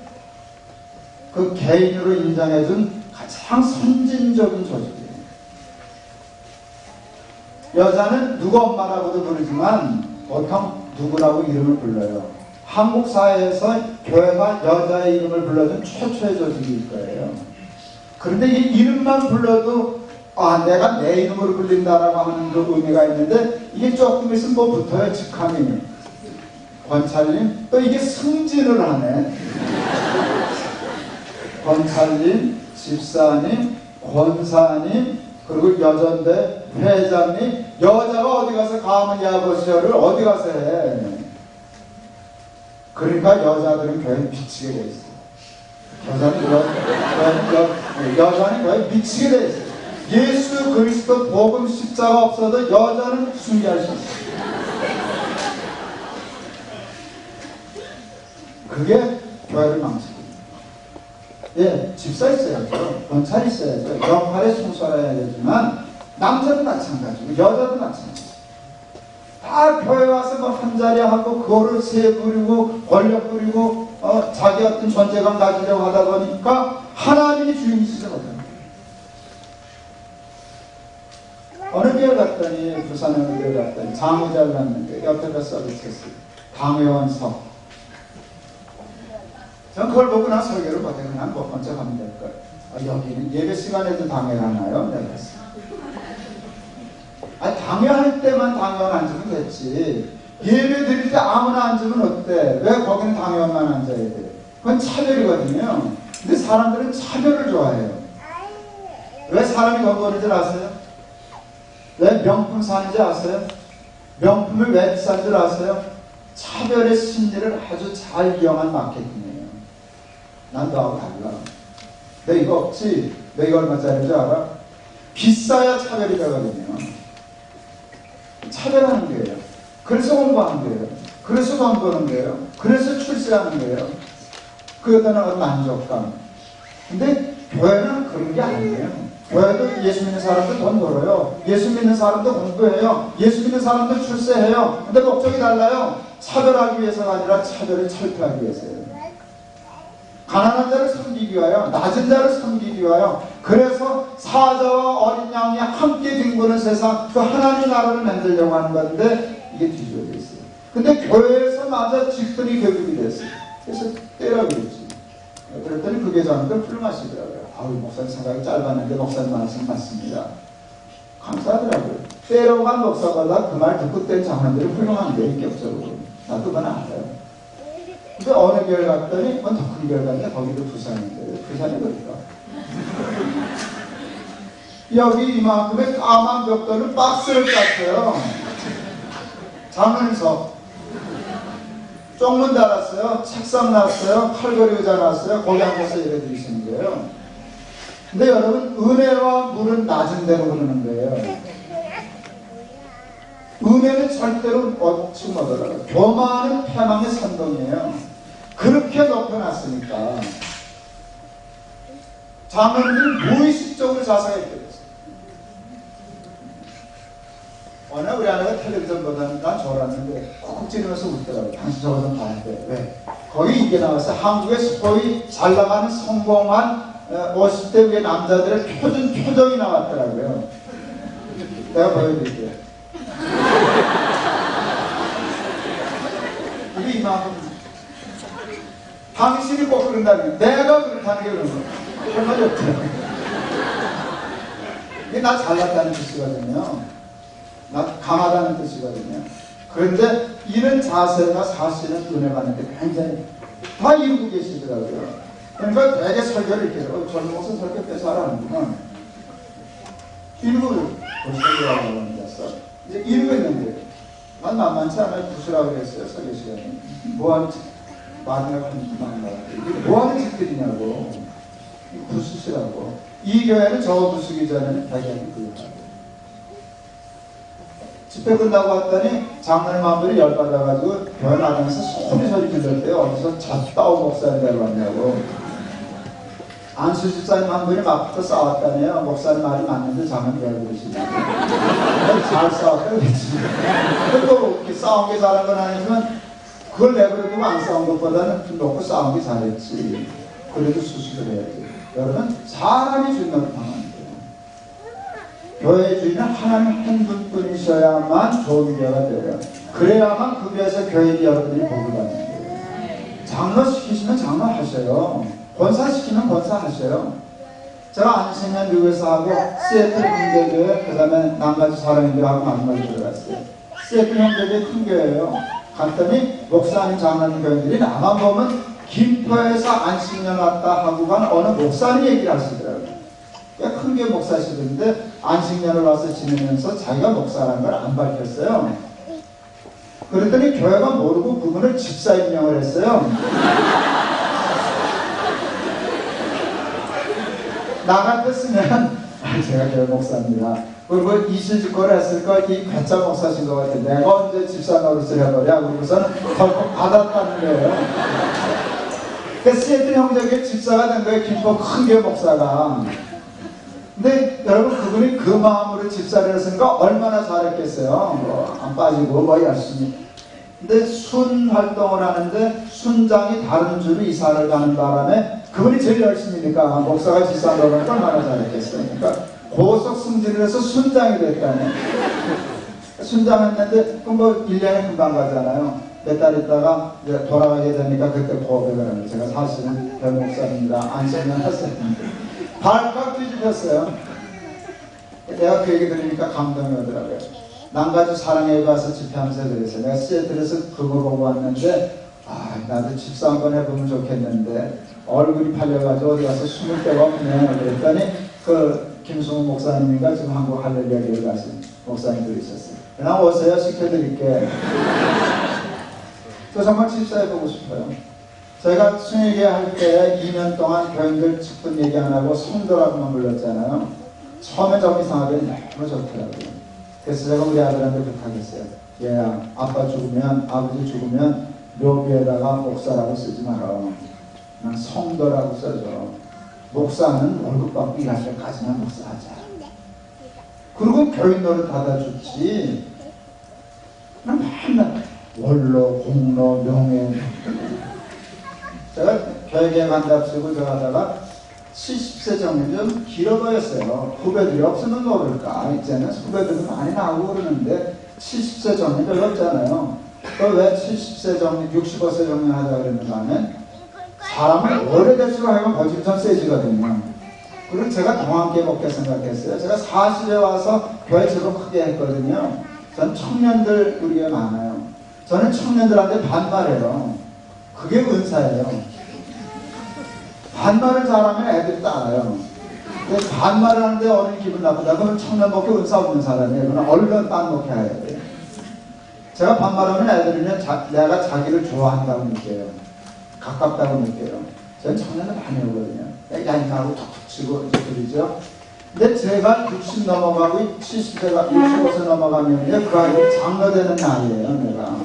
그 개인으로 인정해준 가장 선진적인 조직이에요. 여자는 누구 엄마라고도 부르지만 보통 누구라고 이름을 불러요. 한국 사회에서 교회가 여자의 이름을 불러준 최초의 조직일 거예요. 그런데 이 이름만 불러도 내가 내 이름으로 불린다라고 하는 그 의미가 있는데, 이게 조금 있으면 뭐 붙어요. 직함이 권찰님, 또 이게 승진을 하네. 권찰님, 집사님, 권사님, 그리고 여전대 회장님. 여자가 어디 가서 가문 야버시어를 어디 가서 해. 그러니까 여자들은 교회에 미치게 돼 있어요. 여자는 교회에 미치게 돼 있어요. 예수 그리스도 복음 십자가 없어도 여자는 순교할 수 있어요. 그게 교회를 망치고. 예, 집사 있어야죠. 권찰 있어야죠. 역할에 충실해야 되지만 남자도 마찬가지고 여자도 마찬가지고. 다 교회 와서 뭐 한자리 하고 그거를 세 부리고 권력 부리고 자기 어떤 존재감 가지려고 하다 보니까 하나님이 주인이시거든요. 어느 교회 갔더니, 부산에 어느 교회 갔더니 장이 잘났는데 옆에다 써붙였어요. 당회원석. 전 그걸 보고 난 설교를 못해. 그냥 먼저 가면 될걸. 여기는 예배 시간에도 당회를 하나요? 내가 그랬어. 당회할 때만 당회원 앉으면 됐지. 예배 드릴 때 아무나 앉으면 어때? 왜 거기는 당회원만 앉아야 돼? 그건 차별이거든요. 근데 사람들은 차별을 좋아해요. 왜 사람이 건거는 줄 아세요? 왜 명품 사는지 아세요? 명품을 왜 비싼 줄 아세요? 차별의 심리를 아주 잘 이용한 마케팅이에요. 난 너하고 달라. 너 이거 없지? 너 이거 얼마짜리인 줄 알아? 비싸야 차별이 되거든요. 차별하는 거예요. 그래서 공부하는 거예요. 그래서 돈 버는 거예요. 그래서 출세하는 거예요. 그에 대한 만족감. 근데 교회는 그런 게 아니에요. 교회도 예수 믿는 사람도 돈 벌어요. 예수 믿는 사람도 공부해요. 예수 믿는 사람도 출세해요. 근데 목적이 달라요. 차별하기 위해서가 아니라 차별을 철폐하기 위해서예요. 가난한 자를 섬기기 위하여, 낮은 자를 섬기기 위하여. 그래서 사자와 어린 양이 함께 뒹구는 세상, 그 하나님 나라를 만들려고 하는 건데 이게 뒤집어져 있어요. 근데 교회에서 맞아 직분이 교육이 됐어요. 그래서 때라고 그랬지. 그랬더니 그 교장님들 훌륭하시더라고요. 목사님 생각이 짧았는데 목사님 말씀 맞습니다. 감사하더라고요. 때라고 한 목사보다 그 말 듣고 뗀 장로들이 훌륭한 게 인격적으로. 나도 그건 알아요. 근데 어느 교회 갔더니 더 큰 교회 갔는데 거기도 부산인데 부산이 그럴까? 여기 이만큼의 까만 벽돌을 박스를 깠어요. 장은석 쪽문 달았어요. 책상 놨어요. 칼걸이 의자 놨어요. 거기 앉아서 예배 드리시는 거예요. 근데 여러분, 은혜와 물은 낮은 데로 흐르는 거예요. 은혜는 절대로 지금 얻어가요. 교만은 패망의 선동이에요. 그렇게 높여놨으니까 장로님들이 무의식적으로 자성했게 됐어요. 어느 우리 아내가 텔레비전 보다는 난 졸았는데 콕콕 찌르면서 웃더라고요. 당신 저거 좀 봐야 돼. 왜? 거기 이게 나왔어요. 한국에서 거의 잘 나가는 성공한 50대 위의 남자들의 표정이 나왔더라고요. 내가 보여드릴게요. 이게 이만큼. 당신이 꼭 그런다는 게, 내가 그렇다는 게 그런 거예요. 할 말이 없더라고요. 이게 나 잘났다는 뜻이거든요. 나 강하다는 뜻이거든요. 그런데 이런 자세가 사실은 은혜 받는 데 굉장히 다 이루고 계시더라고요. 그러니까 되게 설교를 이렇게 해요. 젊은 목사 설교 꽤 잘하는구나. 일부를 설교하고 앉았어. 이제 일부 있는데 난 만만치 않아요. 부수라고 그랬어요. 설교 시간에. 뭐하는 짓, 마지막 이게 뭐하는 짓들이냐고. 부수시라고. 이 교회는 저 부수기 전에는 대개는 그거 하고. 집회 끝나고 왔더니 장로님 마음들이 열받아가지고 교회 나가면서 소리 질렀대요. 어디서 잣다오 목사님 데려왔냐고. 안수 집사님 한 분이 막부터 싸웠다네요. 목사님 말이 맞는데 자면 왜 그러시냐고. 잘 싸웠다 그랬지. 그리고 이렇게 싸운 게 잘한 건 아니지만 그걸 내버려두고 안 싸운 것보다는 좀 놓고 싸운 게 잘했지. 그래도 수습을 해야지. 여러분, 사람이 주인으로 당하는 거예요. 교회 주인은 하나님 한 분뿐이셔야만 좋은 교회가 돼요. 그래야만 그 교회에서 교인이 여러분들이 복을 받는 거예요. 장로 시키시면 장로 하셔요. 권사 시키면 권사 하셔요. 제가 안신년 미국에서 하고 시애틀 형제교회, 그 다음에 남가주 사랑인들하고 만나서 들어갔어요. 시애틀 형제교회 큰 교회예요. 갔더니 목사님 장로님 교인들이 나만 보면 김포에서 안식년 왔다 하고 간 어느 목사님 얘기를 하시더라고요. 꽤 큰 교회 목사시던데 안식년을 와서 지내면서 자기가 목사라는 걸 안 밝혔어요. 그랬더니 교회가 모르고 그분을 집사 임명을 했어요. 나 같았으면 제가 교회 목사입니다. 그리고 이실직고를 했을까 이 가짜 목사신 것 같아. 내가 언제 집사 노릇을 해버려. 그러고서는 덜컥 받았다는 거예요. 그러니까 시애틀 형제교회 집사가 된 거예요. 김포 큰 교회 목사가. 근데 여러분 그분이 그 마음으로 집사를 했으니까 얼마나 잘했겠어요. 뭐 안 빠지고 뭐 열심히. 근데 순 활동을 하는데 순장이 다른 주로 이사를 가는 바람에 그분이 제일 열심히니까 목사가 집사를 하니까 얼마나 잘했겠어요. 그러니까 고속 승진을 해서 순장이 됐다네. 순장했는데 그럼 뭐 1년에 금방 가잖아요. 몇 달 있다가 이제 돌아가게 되니까 그때 고백을 하는 거예요. 제가 사실은 별 목사입니다. 안식년 했었는데 발칵 뒤집혔어요. 내가 그 얘기 들으니까 감동이 오더라고요. 남가주 사랑에 가서 집회하면서 그랬어요. 내가 시애틀에서 그거 보고 왔는데 나도 집사 한번 해보면 좋겠는데 얼굴이 팔려가지고 어디 가서 숨을 데가 없네. 그랬더니 그 김승우 목사님인가 지금 한국 할렐루야 교회 가신 목사님들이 있었어요. 그냥 오세요. 시켜드릴게. 저 정말 집사해보고 싶어요. 제가 수행회계 할 때 2년 동안 교인들 직분 얘기 안 하고 성도라고만 불렀잖아요. 처음에 좀 이상하게 너무 좋더라고요. 그래서 제가 우리 아들한테 부탁했어요. 얘야, 아빠 죽으면, 아버지 죽으면 묘비에다가 목사라고 쓰지 마라. 그냥 성도라고 써줘. 목사는 월급 받고 일할 때까지만 목사하자. 그리고 교인 노릇 하다 좋지. 그냥 맨날 원로, 공로, 명예. 제가 교회에 간답시고 저 하다가 70세 정리 좀 길어 보였어요. 후배들이 없으면 모를까. 이제는 후배들도 많이 나오고 그러는데 70세 정리 별로 없잖아요. 또 왜 70세 정리, 65세 정리 하자 그랬는가 하면 사람은 오래될수록 하면 거짓이 좀 세지거든요. 그리고 제가 더 함께 먹게 생각했어요. 제가 40에 와서 교회 제법 크게 했거든요. 전 청년들 우리 교회 많아요. 저는 청년들한테 반말해요. 그게 은사예요. 반말을 잘하면 애들이 따라요. 근데 반말을 하는데 어른이 기분 나쁘다 그러면 청년 먹기 은사 없는 사람이에요. 그럼 얼른 딴 먹게 해야 돼요. 제가 반말하면 애들은 내가 자기를 좋아한다고 느껴요. 가깝다고 느껴요. 저는 청년을 많이 오거든요. 얄미하고 툭툭 치고 이렇게 그러죠. 근데 제가 60 넘어가고 70세가 65세 넘어가면 그 아이들이 장로 되는 나이에요. 내가.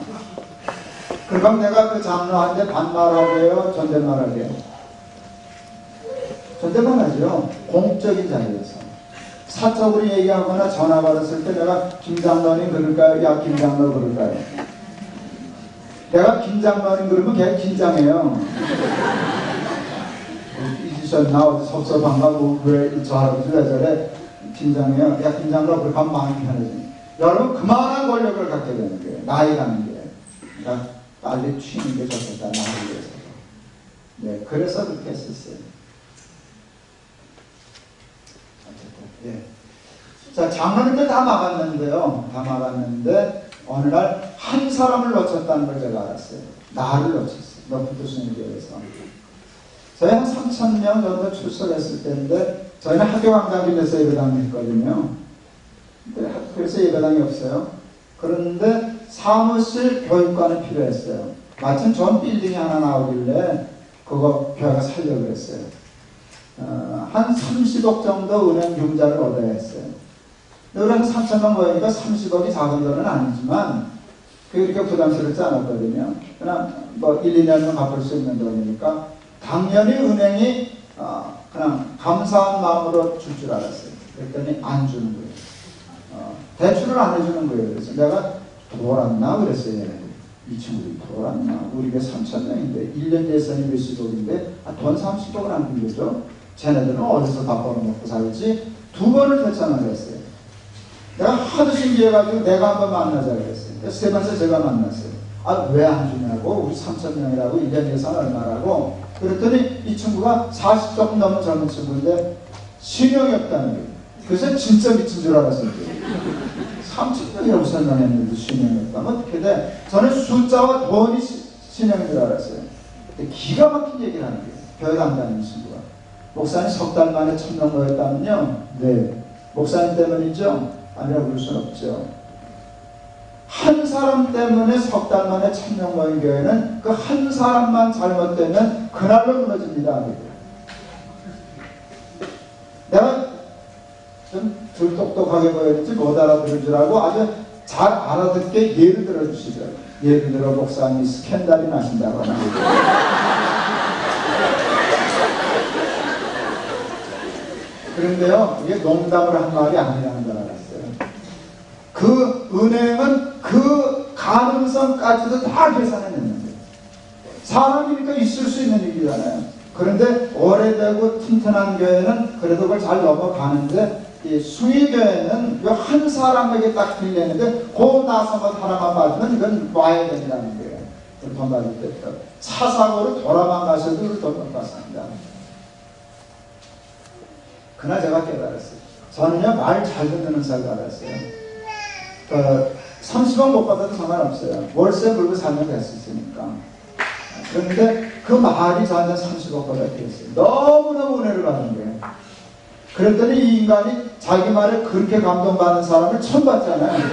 그럼 내가 그 장로한테 반말하게 해요? 존댓말하게 해요? 존댓말하죠. 공적인 자리에서. 사적으로 얘기하거나 전화 받았을 때 내가 김장로님 그럴까요? 야 김장로 그럴까요? 내가 김장로님 그러면 걔 긴장해요. 잊으셨나? 어디 섭섭한가? 왜 저 할아버지 왜 저래? 긴장해요. 야 김장로 그렇게 하면 마음이 편해지. 여러분 그만한 권력을 갖게 되는 거예요. 나이라는 게. 그러니까 빨리 튀는 게 좋겠다. 나를 위해서. 네, 그래서 그렇게 했었어요. 예. 자, 장로님들 다 막았는데요. 다 막았는데 어느 날 한 사람을 놓쳤다는 걸 제가 알았어요. 나를 놓쳤어요. 높은 교수님께서. 저희 한 3,000명 정도 출석했을 때인데 저희는 학교 관광길에서 예배당을 했거든요. 그래서 예배당이 없어요. 그런데 사무실 교육관이 필요했어요. 마침 좋은 빌딩이 하나 나오길래 그거 교회가 살려고 그랬어요. 한 30억 정도 은행 융자를 얻어야 했어요. 우리 한 3천만 모이니까 30억이 작은 돈은 아니지만 그렇게 부담스럽지 않았거든요. 그냥 뭐 1, 2년은 갚을 수 있는 돈이니까 당연히 은행이 그냥 감사한 마음으로 줄 줄 알았어요. 그랬더니 안 주는 거예요. 대출을 안 해주는 거예요. 그래서 내가 돌았나 그랬어요. 얘네들. 이 친구들이 돌았나? 우리 게 3,000명인데 1년 예산이 몇십억인데 돈 30억을 안 빌려줘? 쟤네들은 어디서 다 벌어먹고 살지? 2번을 대천을 했어요. 내가 하도 신기해가지고 내가 한번 만나자 그랬어요. 그래서 세 번째 제가 만났어요. 왜 안 주냐고? 우리 3,000명이라고 1년 예산 얼마라고? 그랬더니 이 친구가 40 조금 넘은 젊은 친구인데 신용이 없다는 거예요. 그래서 진짜 미친 줄 알았어요. 3,000명이라고 설명했는데 신용이 없다면 어떻게 돼? 저는 숫자와 돈이 신용인 줄 알았어요. 근데 기가 막힌 얘기를 하는 거예요. 교회 안 다니는 친구가. 목사님 석 달 만에 1,000명 모였다면요? 네. 목사님 때문이죠? 아니라고 그럴 수는 없죠. 한 사람 때문에 석 달 만에 1,000명 모인 교회는 그 한 사람만 잘못되면 그날로 무너집니다. 내가 좀 덜 똑똑하게 보였지 못 알아들을 줄 알고 아주 잘 알아듣게 예를 들어 주시더라고요. 예를 들어 목사님이 스캔들이 나신다고 하는 거예요. 그런데요, 이게 농담을 한 말이 아니라는 걸 알았어요. 그 은행은 그 가능성까지도 다 계산해냈는데 사람이니까 있을 수 있는 일이잖아요. 그런데 오래되고 튼튼한 교회는 그래도 그걸 잘 넘어가는데 이 숭의교회는 한 사람에게 딱 빌리는데 그 나서만 하나만 받으면 이건 와야 된다는 거예요. 돈 받을 때 차 사고로 돌아만 가셔도 돈 못 받습니다. 그날 제가 깨달았어요. 저는요 말 잘 듣는 은사를 받았어요. 30원 못 받아도 상관없어요. 월세 물고 살면 될 수 있으니까. 그런데 그 말이 저한테 30억보다 됐어요. 너무너무 은혜를 받은 거예요. 그랬더니 이 인간이 자기 말에 그렇게 감동받는 사람을 처음 봤잖아요.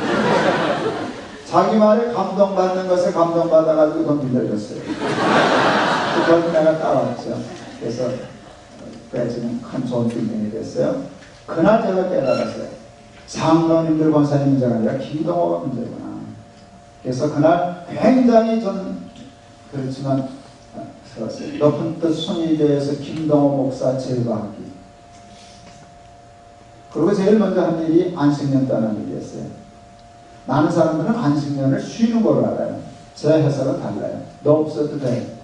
자기 말에 감동받는 것에 감동받아가지고 돈 빌려줬어요. 그걸 내가 따왔죠. 그래서 지금 큰 좋은 빌딩이 됐어요. 그날 제가 깨달았어요. 장로님들 권사님 문제가 아니라 김동호가 문제구나. 그래서 그날 굉장히 전 그렇지만 높은 뜻 숭의교회에서 김동호 목사 제거하기. 그리고 제일 먼저 한 일이 안식년 떠나는 일이었어요. 많은 사람들은 안식년을 쉬는 걸로 알아요. 제 해석은 달라요. 너 없어도 돼.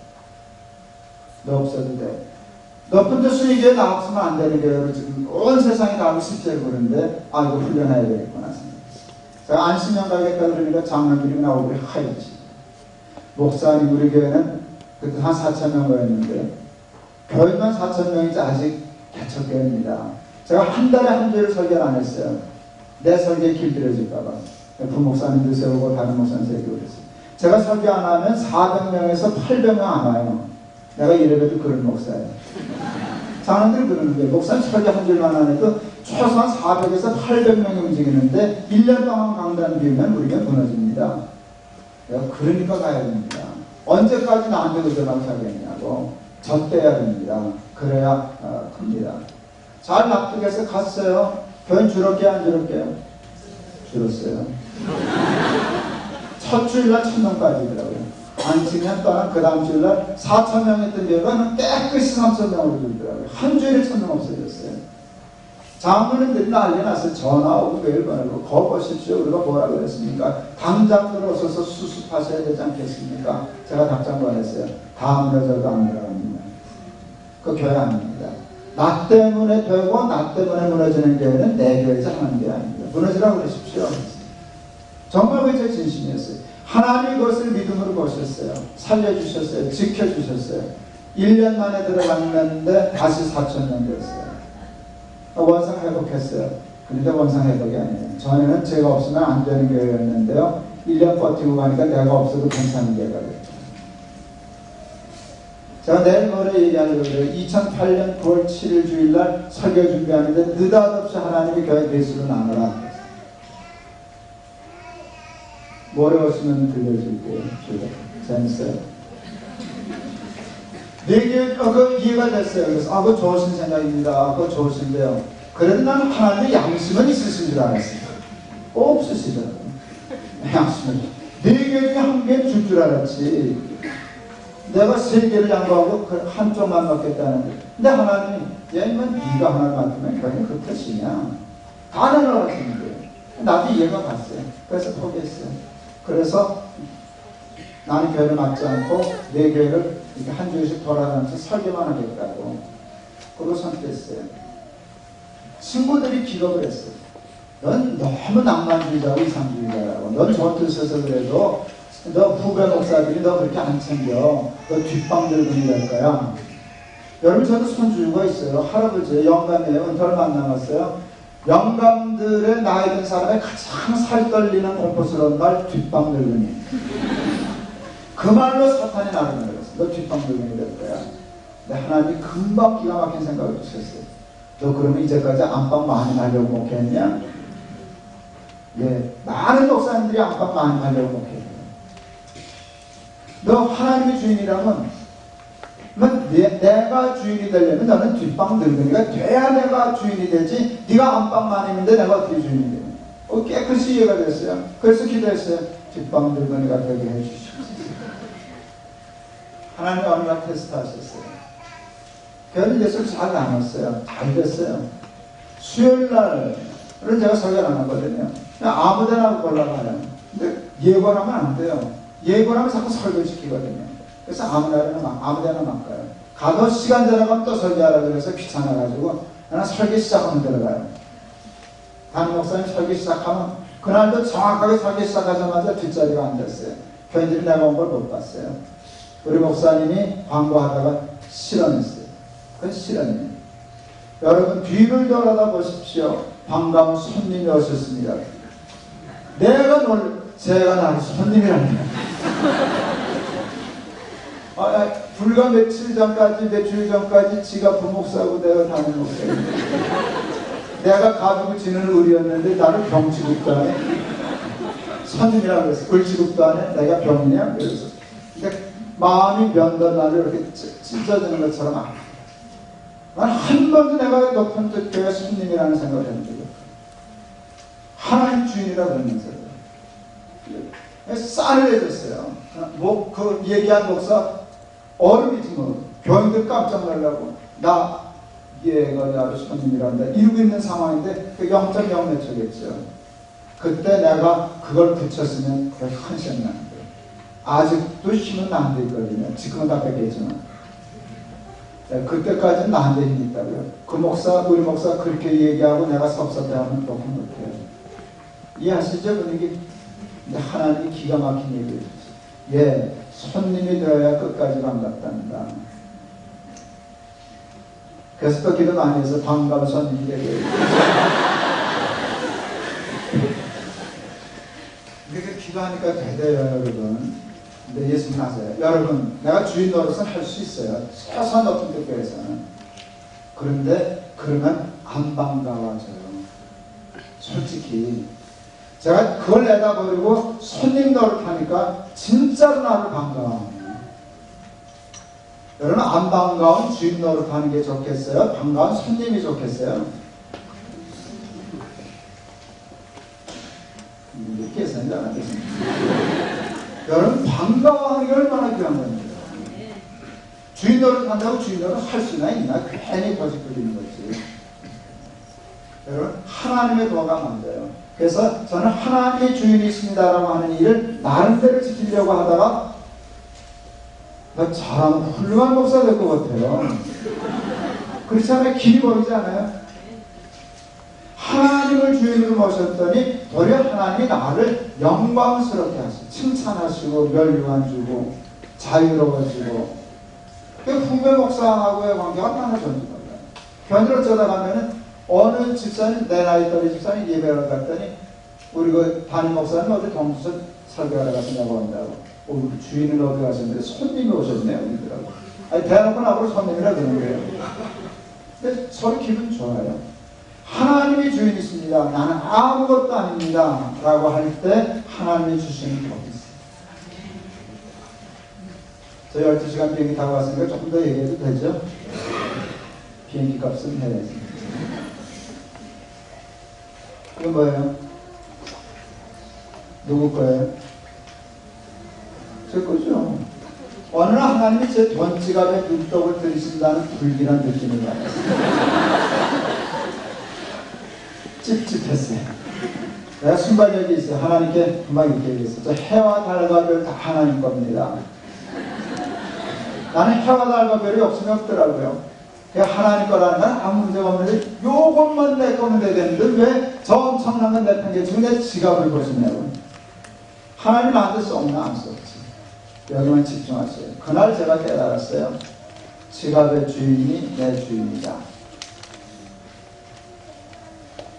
너 없어도 돼. 높은 뜻 숭의교회 나 없으면 안 되는 교회로 지금 온 세상이 나하고 실제로 그러는데 이거 훈련해야 되겠구나 생각했어요. 제가 안식년 가겠다 그러니까 장로들이 나오고 하였지. 목사님 우리 교회는 그때 한 4,000명 거였는데 교회만 4,000명이지 아직 개척교회입니다. 제가 한 달에 한 주일 설교를 안 했어요. 내 설교에 길들여질까봐. 부목사님들 세우고 다른 목사님 세우고 그랬어요. 제가 설교 안 하면 400명에서 800명 안 와요. 내가 이래봬도 그런 목사예요. 장로들이 그러는 거예요. 목사님 설교 한 줄만 안 해도 최소한 400에서 800명이 움직이는데 1년 동안 강단 비우면 우리가 무너집니다. 내가 그러니까 가야 됩니다. 언제까지 나한테 의존하고 살겠냐고. 젖대야 됩니다. 그래야 큽니다. 잘 납득해서 갔어요. 교회 줄었게 안 줄었게요? 줄었어요. 첫 주일날 1,000명까지더라고요. 안식년 또한 그 다음 주일날 4,000명 했던 교회가 깨끗이 3,000명으로 줄더라고요. 한 주일에 1,000명 없어졌어요. 장로님들이 난리 나서 전화 오고 메일 보내고 거 보십시오. 우리가 뭐라 그랬습니까? 당장 들어서서 수습하셔야 되지 않겠습니까? 제가 답장 보냈어요. 다 무너져도 안 들어갑니다. 그 교회 아닙니다. 나 때문에 되고 나 때문에 무너지는 교회는 내 교회에서 하는 게 아닙니다. 무너지라고 그러십시오. 정말 그게 제 진심이었어요. 하나님이 그것을 믿음으로 보셨어요. 살려주셨어요. 지켜주셨어요. 1년 만에 들어갔는데 다시 4,000명 되었어요. 원상 회복했어요. 그런데 원상 회복이 아니에요. 전에는 제가 없으면 안 되는 교회였는데요. 1년 버티고 가니까 내가 없어도 괜찮은 교회가 됐죠. 제가 내일 모레 얘기하려고 그래요. 2008년 9월 7일 주일날 설교 준비하는데 느닷없이 하나님이 교회 개수를 나누라. 모레 오시면 들려줄게요. 재밌어요. 그 이해가 됐어요. 그래서 그거 좋으신 생각입니다. 그거 좋으신데요. 그래도 나는 하나님의 양심은 있으신 줄 알았어요. 없으시더라고요. 양심은. 네 개 중에 한 개는 줄 알았지. 내가 세 개를 양보하고 그 한쪽만 맡겠다는데, 근데 하나님이 야 이만 네가 하나를 맡으면 교회는 그 뜻이냐, 다 나눠가시는 거예요. 나도 이해가 갔어요. 그래서 포기했어요. 그래서 나는 교회를 맡지 않고 내 교회를 이렇게 한 주씩 돌아다니면서 설교만 하겠다고 그러고 선택했어요. 친구들이 기겁을 했어요. 넌 너무 낭만주의자고 이상주의자라고. 넌 좋은 뜻에서 그래도 너 후배 목사들이 너 그렇게 안 챙겨. 너 뒷방 들고니 될 거야. 여러분, 저도 손주가 있어요. 할아버지 영감이에요. 은퇴를 만나봤어요. 영감들의 나이 든 사람의 가장 살 떨리는 공포스러운 말, 뒷방 늙은이. 그 말로 사탄이 나를 놀렸어. 너 뒷방 늙은이 될 거야. 근데 하나님이 금방 기가 막힌 생각을 주셨어요. 너 그러면 이제까지 안방 많이 하려고 목회했냐? 예, 많은 목사님들이 안방 많이 하려고 목회해요. 너 하나님의 주인이라면 내가 주인이 되려면 너는 뒷방 늙은이가 돼야 내가 주인이 되지. 네가 안방만 있는데 내가 어떻게 주인이 되냐. 깨끗이 이해가 됐어요. 그래서 기도했어요. 뒷방 늙은이가 되게 해주시옵소서. 하나님이 어느 날 테스트 하셨어요. 교회를 예수를 잘 나눴어요. 잘 됐어요. 수요일 날은 제가 설교를 안 하거든요. 그냥 아무데나 골라가요. 근데 예고를 하면 안 돼요. 예고를 하면 자꾸 설교시키거든요. 그래서 아무데나 막 가요. 가도 시간 지나가면 또 설교하라고 그래서 귀찮아가지고 나는 설교 시작하면 들어가요. 담임 목사님 설교 시작하면 그날도 정확하게 설교 시작하자마자 뒷자리가 앉았어요. 교인들이 내가 온 걸 못 봤어요. 우리 목사님이 광고하다가 실언했어요. 그건 실언이에요. 여러분, 뒤를 돌아다 보십시오. 반가운 손님이 오셨습니다. 제가 나를 손님이랍니다. 불과 며칠 전까지 지가 부목사고 내가 담임 목사님. 내가 가지고 지는 의리였는데 나를 병 취급도 안 해. 손님이라고 그랬어. 글 취급도 안 해. 내가 병이냐? 그래서. 근데 마음이 변던 나를 이렇게 찢어지는 것처럼 난 한 번도 내가 높은 교회 손님이라는 생각을 해본 적이 없어요. 하나님 주인이라 그러면서요. 싸늘해졌어요. 그 얘기한 목사 얼음이지 뭐. 교인들 깜짝 놀라고 얘가 나를 손님이란다 이러고 있는 상황인데 그 0.0 몇 초겠죠. 그때 내가 그걸 붙였으면 그게 헌신 나는 거예요. 아직도 힘은 나한테 있거든요. 지금은 다 뺏겼지만 그때까지는 나한테 힘이 있다고요. 우리 목사 그렇게 얘기하고 내가 섭섭해하면 너무 못해요. 이해하시죠? 분위기? 근데 하나님이 기가 막힌 얘기를 해주세요. 예, 손님이 되어야 끝까지 반갑답니다. 그래서 또 기도 많이 해서 반가운 손님이 되게 해요. 이렇게 기도하니까 되대요, 여러분. 근데 예수님 아세요? 여러분, 내가 주인 노릇은 할 수 있어요. 최소한 높은 교회에서는. 그런데 그러면 안 반가워져요. 솔직히. 제가 그걸 내다버리고 손님 노릇하니까 진짜로 나를 반가워합니다. 여러분, 안 반가운 주인 노릇하는 게 좋겠어요? 반가운 손님이 좋겠어요? 계산이 안 하겠습니다. 여러분, 반가워하는 게 얼마나 귀한 겁니다. 주인 노릇 한다고 주인 노릇 할 수나 있나? 괜히 거짓 부리는 거지. 여러분, 하나님의 도가 먼저요. 그래서 저는 하나님의 주인이 있습니다라고 하는 일을 나름대로 지키려고 하다가 잘하면 훌륭한 목사 될 것 같아요. 그렇지 않아요? 길이 보이지 않아요? 하나님을 주인으로 모셨더니 도리어 하나님이 나를 영광스럽게 하시고 칭찬하시고 멸류관 주고 자유로워지고 후배 목사하고의 관계가 얼마나 좋은지 몰라요. 견디를 어쩌다 가면은 어느 집사님, 내 나이 또래 집사님 예배를 갔더니 우리 그 담임 목사님 어디 동수서 설교하러 가서 내가 온다고. 우리 주인은 어디 가셨는데 손님이 오셨네요. 이러더라고. 아니 대놓고 나보고 손님이라 그러는 거예요. 근데 서로 기분 좋아요. 하나님이 주인이십니다. 나는 아무것도 아닙니다. 라고 할 때 하나님이 주시는 복이 있어요. 저 12시간 비행기 타고 왔으니까 조금 더 얘기해도 되죠? 비행기 값은 해야지. 이거 뭐예요? 누구 거예요? 제 거죠. 어느 날 하나님이 제 돈 지갑에 눈독을 들이신다는 불길한 느낌을 받았어요. 찝찝했어요. 내가 순발력이 있어요. 하나님께 금방 이렇게 얘기했어요. 저 해와 달과 별 다 하나님 겁니다. 나는 해와 달과 별이 없으면 없더라고요. 하나님 거라는 건 아무 문제가 없는데 요것만 내 거면 되겠는데 왜 저 엄청난 건 내팽개치고 내 지갑을 보시냐고. 하나님 나한테 썩나 안 썩지. 여기만 집중하세요. 그날 제가 깨달았어요. 지갑의 주인이 내 주인이다.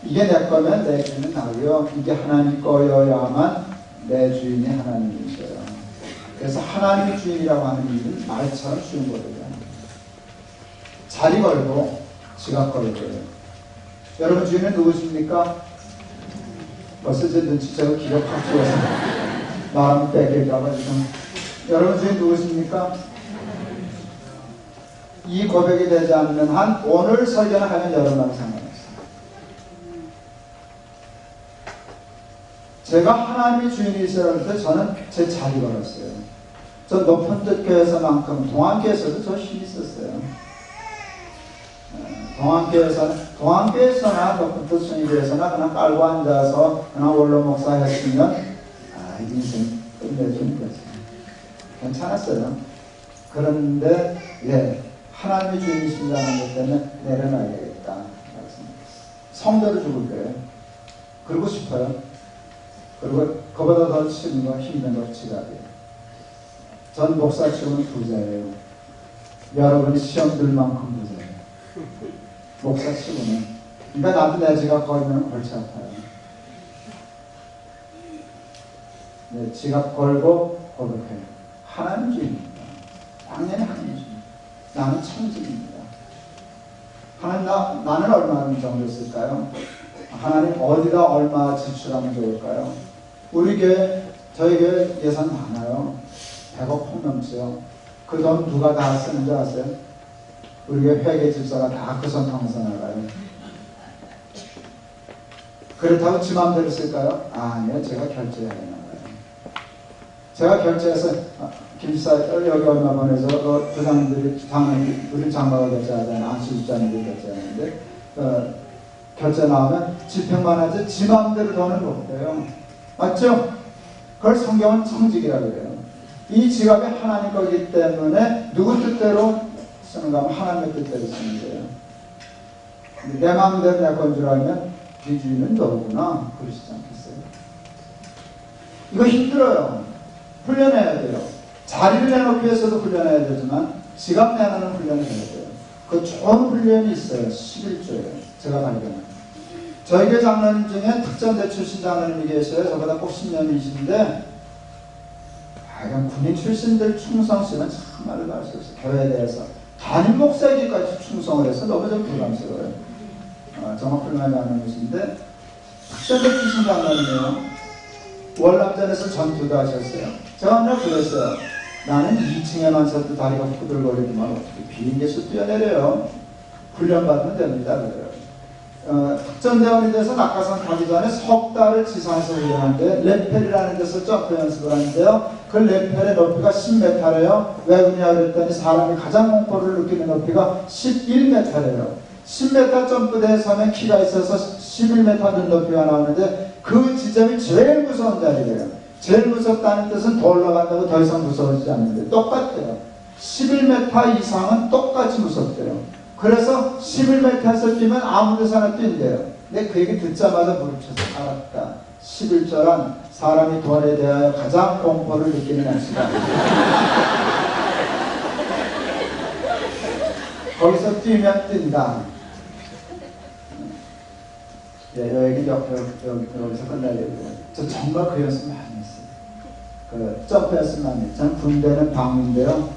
이게 내 거면 내 주인은 나고요. 이게 하나님 거여야만 내 주인이 하나님이셔요. 그래서 하나님이 주인이라고 하는 일은 말처럼 쉬운 거거든요. 자리 걸고 지갑 걸고요. 여러분 주인은 누구십니까? 벌써 제 눈치채고 기가 팍 죽어서 말하면 뺏길까봐 지금. 여러분 주인 누구십니까? 이 고백이 되지 않는 한 오늘 설교는 하면 여러분하고 상관없어요. 제가 하나님의 주인이시라 할 때 저는 제 자리 걸었어요. 저 높은 뜻 교회에서만큼 동안교회에서도 저 힘이 있었어요. 동안교회에서나 높은 뜻 순위교회에서나 그냥 깔고 앉아서 그냥 원로 목사 했으면 인생 끝내주는 거죠. 괜찮았어요. 그런데 하나님의 주인이신다는 것 때문에 내려놔야 되겠다. 성대로 죽을 거예요. 그러고 싶어요. 그리고 그보다 더 치는 거, 힘든 거 지갑이에요. 전 목사 치고는 부자예요. 여러분이 시험 들 만큼 부자예요. 목사 치고는. 그러니까 나도 내 지갑 걸면 골치 아파요. 네, 지갑 걸고 고백해요. 하나님 주인입니다. 당연히 하나님 주인입니다. 나는 천직입니다. 하나님 나는 얼마 정도 쓸까요? 하나님 어디다 얼마 지출하면 좋을까요? 우리 교회, 저희 교회 예산 많아요. 100억 홈 넘치요. 그 돈 누가 다 쓰는 줄 아세요? 우리 교회 회계 집사가 다 그 손 통해서 나가요. 그렇다고 지 마음대로 쓸까요? 아니요. 제가 결제해야 되는 거예요. 제가 결제해서 김사 여기 얼마 보내서 부장님들이 우리 장로가 결제하잖아요. 안수집사님들이 결제하는데 결제 나오면 집행만 하지 지 마음대로 돈을 못 돼요. 맞죠? 그걸 성경은 청직이라고 그래요. 이 지갑이 하나님 거기 때문에 누구 뜻대로 쓰는가 하면 하나님의 뜻대로 쓰는 거예요. 내 마음대로 내 건 줄 알면 비주인은 너구나 그러시지 않겠어요? 이거 힘들어요. 훈련해야 돼요. 자리를 내놓기 위해서도 훈련해야 되지만 지갑 내놓는 훈련을 해야 돼요. 그 좋은 훈련이 있어요. 11조예요. 제가 발견한. 저희 교회 장로님 중에 특전대 출신 장로님이 계셔요. 저보다 꼭 10년이신데 그냥 군인 출신들 충성심은 참말로 알 수 없어요. 교회에 대해서. 담임 목사에게까지 충성을 해서 너무 좀 부담스러워요. 정말 훌륭한 장로님이신데 특전대 출신 장로님이에요. 월남전에서 전투도 하셨어요. 제가 한날 그랬어요. 나는 2층에만 서도 다리가 후들거리지만 어떻게 비행기에서 뛰어내려요. 훈련받으면 됩니다. 그래요. 특전대원이 돼서 낙하산 가기 전에 석 달을 지상에서 훈련하는데 레펠이라는 데서 점프 연습을 하는데요. 그 레펠의 높이가 10m래요. 왜 그러냐 그랬더니 사람이 가장 공포를 느끼는 높이가 11m래요. 10m 점프대에 서면 키가 있어서 11m 눈높이가 나오는데 그 지점이 제일 무서운 자리래요. 제일 무섭다는 뜻은 더 올라간다고 더 이상 무서워지지 않는데 똑같아요. 11m 이상은 똑같이 무섭대요. 그래서 11m에서 뛰면 아무 데서나 뛴대요. 근데 그 얘기 듣자마자 무릎 쳐서 알았다. 11조란 사람이 돈에 대하여 가장 공포를 느끼는 날씨다. 거기서 뛰면 뛴다. 여기서 끝나려고요. 저 정말 그 연습 많이 했어요. 그 점프 연습 많이 했어요. 저는 군대는 방인데요.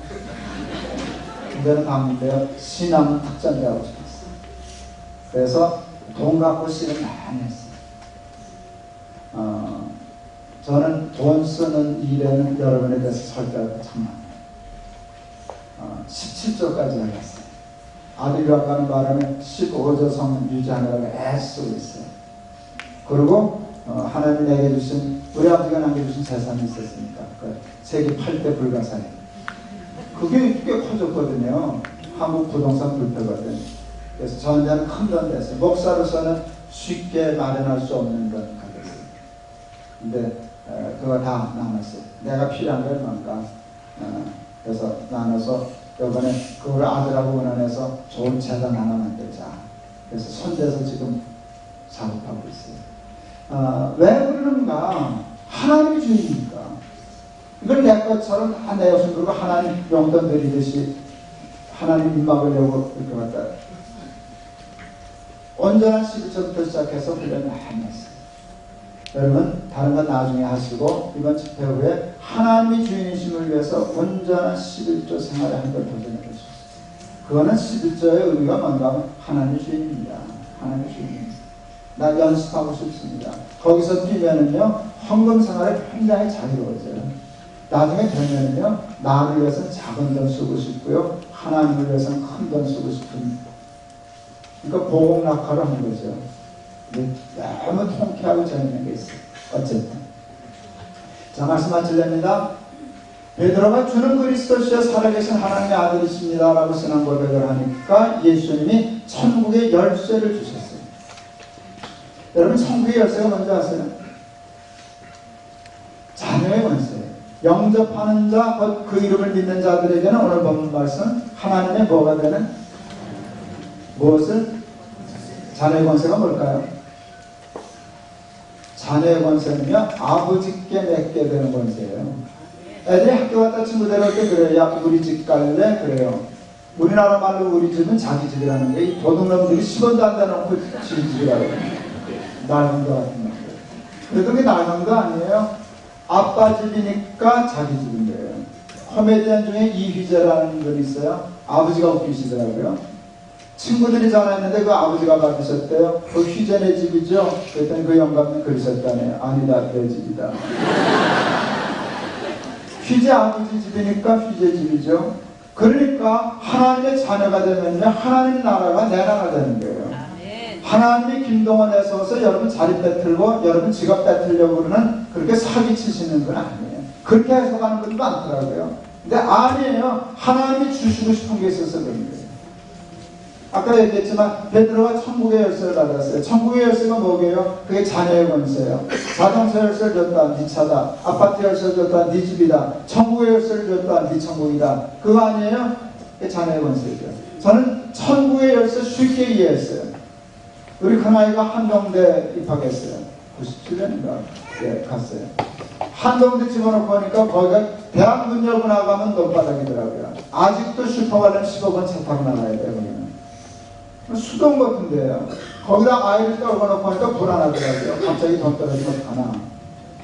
신앙은 특전대 하고 싶었어요. 그래서 돈 갖고 씨를 많이 했어요. 저는 돈 쓰는 일에는 여러분에 대해서 설득하고 참 많아요. 17조까지 해갔어요. 아들 유학가는 바람에 15조 성 유지하느라고 애쓰고 있어요. 그리고 하나님이 내게 주신 우리 아버지가 남겨주신 재산이 있었으니까 그 세계 8대 불가사리 그게 꽤 커졌거든요. 한국 부동산 불패거든. 그래서 저한테는 큰 돈 됐어요. 목사로서는 쉽게 마련할 수 없는 돈 가졌어요. 근데 그거 다 나눴어요. 내가 필요한 걸 뭔가 그래서 나눠서 이번에 그걸 아들하고 원안해서 좋은 재단 하나 만들자. 그래서 손대서 지금 작업하고 있어요. 왜 그러는가? 하나님이 주인이니까. 이걸 내 것처럼 다 내 것을 그리고 하나님 용돈 드리듯이 하나님 입 막으려고 이렇게 갖다 온전한 11절부터 시작해서 훈련을 많이 했어요. 여러분 다른 건 나중에 하시고 이번 집회 후에 하나님이 주인이심을 위해서 온전한 11조 생활에 한번 도전해 보십시오. 그거는 11조의 의미가 뭔가 하면 하나님이 주인입니다. 하나님이 주인입니다. 나 연습하고 싶습니다. 거기서 뛰면은요 헌금 생활에 굉장히 자유로워져요. 나중에 되면은요 나를 위해서는 작은 돈 쓰고 싶고요 하나님을 위해서는 큰 돈 쓰고 싶은 그러니까 보복낙하를 하는 거죠. 너무 통쾌하고 재밌는 게 있어요. 어쨌든 자 말씀 마치렵니다. 베드로가 주는 그리스도시여 살아계신 하나님의 아들이십니다 라고 신앙 고백을 하니까 예수님이 천국의 열쇠를 주셨어요. 여러분 천국의 열쇠가 뭔지 아세요? 자녀의 권세예요. 영접하는 자, 그 이름을 믿는 자들에게는 오늘 본 말씀 하나님의 뭐가 되는? 무엇을? 자녀의 권세가 뭘까요? 자녀의 권세는요 아버지께 맺게 되는 권세예요. 애들이 학교 갔다 친구 데려올 때 그래요. 야 우리 집 갈래? 그래요. 우리나라 말로 우리 집은 자기 집이라는 게 이 도둑놈들이 10원도 안 대놓고 지 집이라고 날강도 같은 거. 그래도 그게 날강도 아니에요. 아빠 집이니까 자기 집인 거예요. 코미디언 중에 이휘재라는 분이 있어요. 아버지가 웃기시더라고요. 친구들이 전화했는데 그 아버지가 받으셨대요. 그 휘재네 집이죠? 그랬더니 그 영감님 그러셨다네요. 아니다 내 집이다. 휘재 아버지 집이니까 휘재 집이죠. 그러니까 하나님의 자녀가 되면요 하나님 나라가 내 나라가 되는 거예요. 하나님이 김동원에 서서 여러분 자리 뺏들고 여러분 지갑 뺏으려고 그러는 그렇게 사기치시는 건 아니에요. 그렇게 해석하는 분도 많더라고요. 근데 아니에요. 하나님이 주시고 싶은 게 있어서 그런 거예요. 아까 얘기했지만 베드로가 천국의 열쇠를 받았어요. 천국의 열쇠가 뭐게요? 그게 자녀의 권세예요. 자동차 열쇠를 줬다 네 차다. 아파트 열쇠를 줬다 네 집이다. 천국의 열쇠를 줬다 네 천국이다. 그거 아니에요? 그게 자녀의 권세죠. 저는 천국의 열쇠 쉽게 이해했어요. 우리 큰아이가 한동대 입학했어요. 97년인가 예, 갔어요. 한동대 집어넣고 하니까 거기가 대학 문 열고 나가면 논바닥이더라고요. 아직도 슈퍼 가려면 15분 차 타고 나가야 돼요. 거기는 수동 같은데요. 거기다 아이를 떨궈 놓고 하니까 불안하더라고요. 갑자기 돈 떨어지면 가나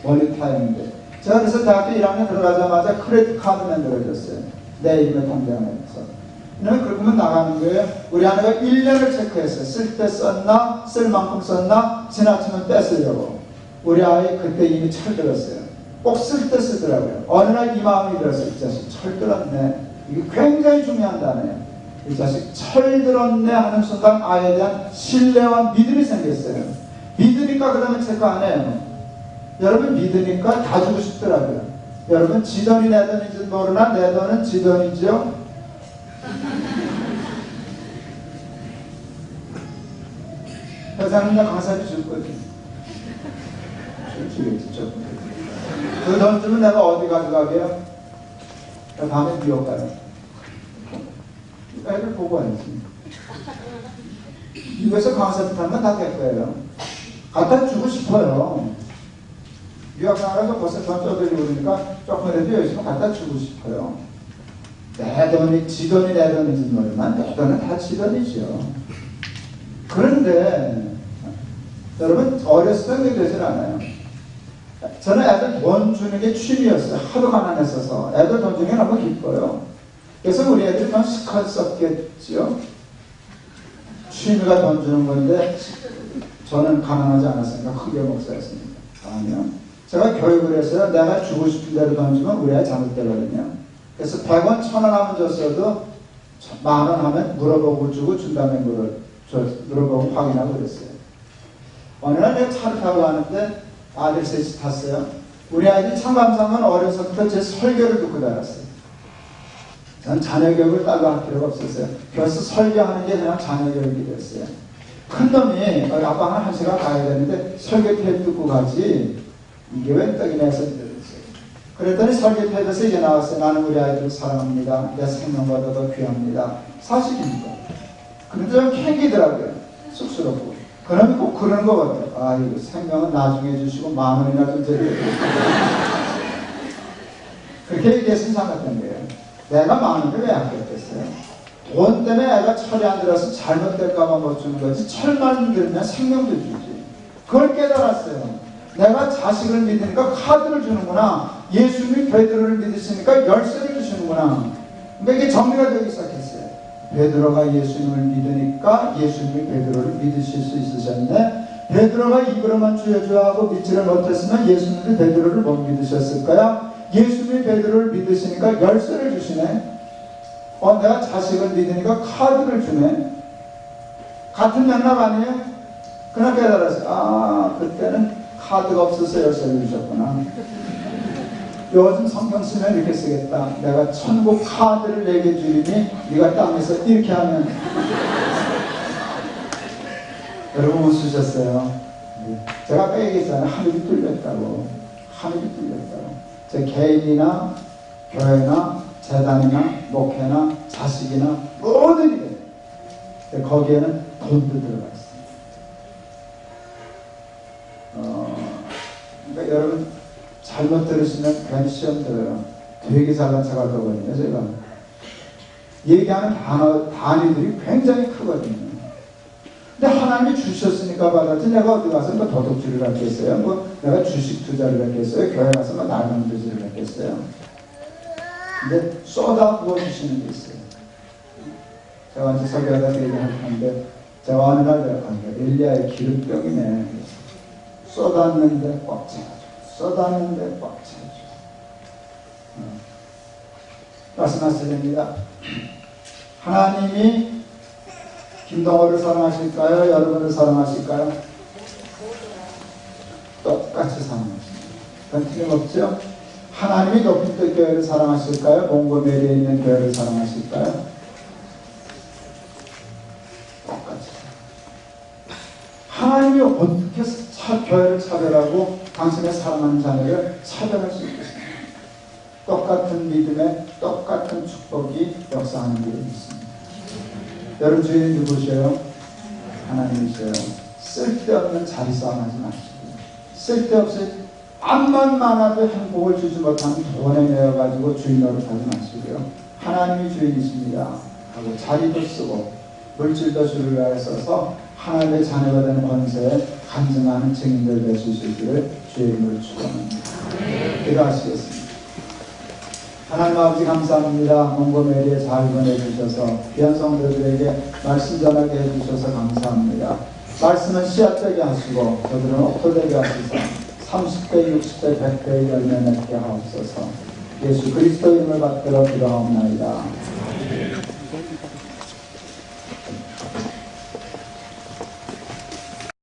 멀리 타야하는데 제가 그래서 대학교 1학년 들어가자마자 크레딧 카드 만들어줬어요. 내 이름에 통장에서 그러면 나가는 거예요. 우리 아내가 1년을 체크했어요. 쓸 때 썼나? 쓸 만큼 썼나? 지나치면 뺏으려고. 우리 아이 그때 이미 철들었어요. 꼭 쓸 때 쓰더라고요. 어느 날 이 마음이 들었어요. 이 자식 철들었네. 이게 굉장히 중요한 단어예요. 이 자식 철들었네 하는 순간 아이에 대한 신뢰와 믿음이 생겼어요. 믿으니까 그 다음에 체크 안 해요. 여러분 믿으니까 다 주고 싶더라고요. 여러분 지 돈이 내 돈인지 모르나 내 돈은 지 돈이죠. 회사는 나 강사비 줄 거지. 주겠지 조금. 그 돈 주면 내가 어디 가져가게요? 밤에 뉴욕 가요. 애들 보고 와야지. 미국에서 강사비 타면 다 될 거예요. 갖다 주고 싶어요. 유학 나가서 벌써 돈 떠들고 그러니까 조금이라도 열심히 갖다 주고 싶어요. 내 돈이 지 돈이 내 돈인지 모르지만 내 돈은 다 지 돈이죠. 그런데 여러분 어렸을 때 그러진 않아요. 저는 애들 돈 주는 게 취미였어요. 하도 가난했어서 애들 돈 주는 게 너무 기뻐요. 그래서 우리 애들이 좀 시컷 썼겠죠. 취미가 돈 주는 건데 저는 가난하지 않았으니까 크게 목사였습니다. 아니요. 제가 교육을 했어요. 내가 주고 싶은 대로 돈 주면 우리 애 잘못되거든요. 그래서 100원, 1000원 하면 줬어도 10,000원 하면 물어보고 주고 준 다음에 물어보고 확인하고 그랬어요. 어느 날 내가 차를 타고 가는데 아들 셋이 탔어요. 우리 아이들이 참 감사한 건 어려서부터 제 설교를 듣고 자랐어요. 전 자녀교육을 따로 할 필요가 없었어요. 그래서 설교하는 게 그냥 자녀교육이 됐어요. 큰 놈이 아빠 한 시간 가야 되는데 설교태 듣고 가지 이게 웬 떡이냐 해서 그랬더니 설교태에서 이게 나왔어요. 나는 우리 아이들을 사랑합니다. 내 생명보다도 귀합니다. 사실입니다. 그런데 좀 캥기더라고요. 쑥스럽고. 그러면 꼭 그러는 것 같아요. 아, 이거 생명은 나중에 주시고 10,000원이나 좀 드려요. 그렇게 얘기했으면 잘못된 거예요. 내가 10,000원을 왜 아꼈겠어요? 돈 때문에 애가 철이 안 들어서 잘못될까봐 못 주는 거지. 철만 들면 생명도 주지. 그걸 깨달았어요. 내가 자식을 믿으니까 카드를 주는구나. 예수님이 베드로를 믿으시니까 열쇠를 주시는구나. 그러니까 이게 정리가 되기 시작했어요. 베드로가 예수님을 믿으니까 예수님이 베드로를 믿으실 수 있으셨네. 베드로가 입으로만 주여 하고 믿지를 못했으면 예수님이 베드로를 못 믿으셨을까요? 예수님이 베드로를 믿으시니까 열쇠를 주시네. 내가 자식을 믿으니까 카드를 주네. 같은 맥락 아니에요? 그냥 깨달았어요. 아, 그때는 카드가 없어서 열쇠를 주셨구나. 요즘 성경 쓰면 이렇게 쓰겠다. 내가 천국 카드를 내게 주리니 네가 땅에서 이렇게 하면 여러분 웃으셨어요. 제가 아까 얘기했잖아요. 하늘이 뚫렸다고. 하늘이 뚫렸다고. 제 개인이나 교회나 재단이나 목회나 자식이나 모든 일에 거기에는 돈도 들어가 있습니다. 그러니까 여러분 잘못 들으시면 괜히 시험 들어요. 되게 잘난 척할 거거든요. 제가 얘기하는 단위들이 굉장히 크거든요. 근데 하나님이 주셨으니까 받았지. 내가 어디 가서 뭐 도둑질을 했겠어요? 뭐 내가 주식 투자를 했겠어요? 교회 가서 뭐 날만두질을 했겠어요? 근데 쏟아 부어주시는 게 있어요. 제가 이제 설교하다 얘기할 텐데 제가 어느 날 엘리야의 기름병이네. 쏟았는데 꽉 차가지고 쏟았는데 꽉 차가지고 말씀하시렵니다. 하나님이 김동호를 사랑하실까요? 여러분을 사랑하실까요? 똑같이 사랑하십니다. 그건 틀림없죠? 하나님이 높은 뜻 교회를 사랑하실까요? 몽고메리에 있는 교회를 사랑하실까요? 똑같이. 하나님이 어떻게 교회를 차별하고 당신의 사랑하는 자녀를 차별할 수 있겠습니까? 똑같은 믿음에 똑같은 축복이 역사하는 일이 있습니다. 여러분 주인은 누구세요? 하나님이세요. 쓸데없는 자리싸움 하지 마시고 쓸데없이 암만 많아도 행복을 주지 못하는 돈에 매여가지고 주인 노릇하지 마시고요. 하나님이 주인이십니다 하고 자리도 쓰고 물질도 주를 위하여 써서 하나님의 자녀가 되는 권세에 간증하는 증인들 될 수 있기를 주의 이름으로 축원합니다. 기도하시겠습니다. 하나님 아버지 감사합니다. 몽고메리에 잘 보내주셔서 귀한 성도들에게 말씀 전하게 해주셔서 감사합니다. 말씀은 씨앗되게 하시고 저들은 옥토되게 하시사 30배, 60배, 100배의 열매 맺게 하옵소서. 예수 그리스도 이름을 받들어 기도하옵나이다.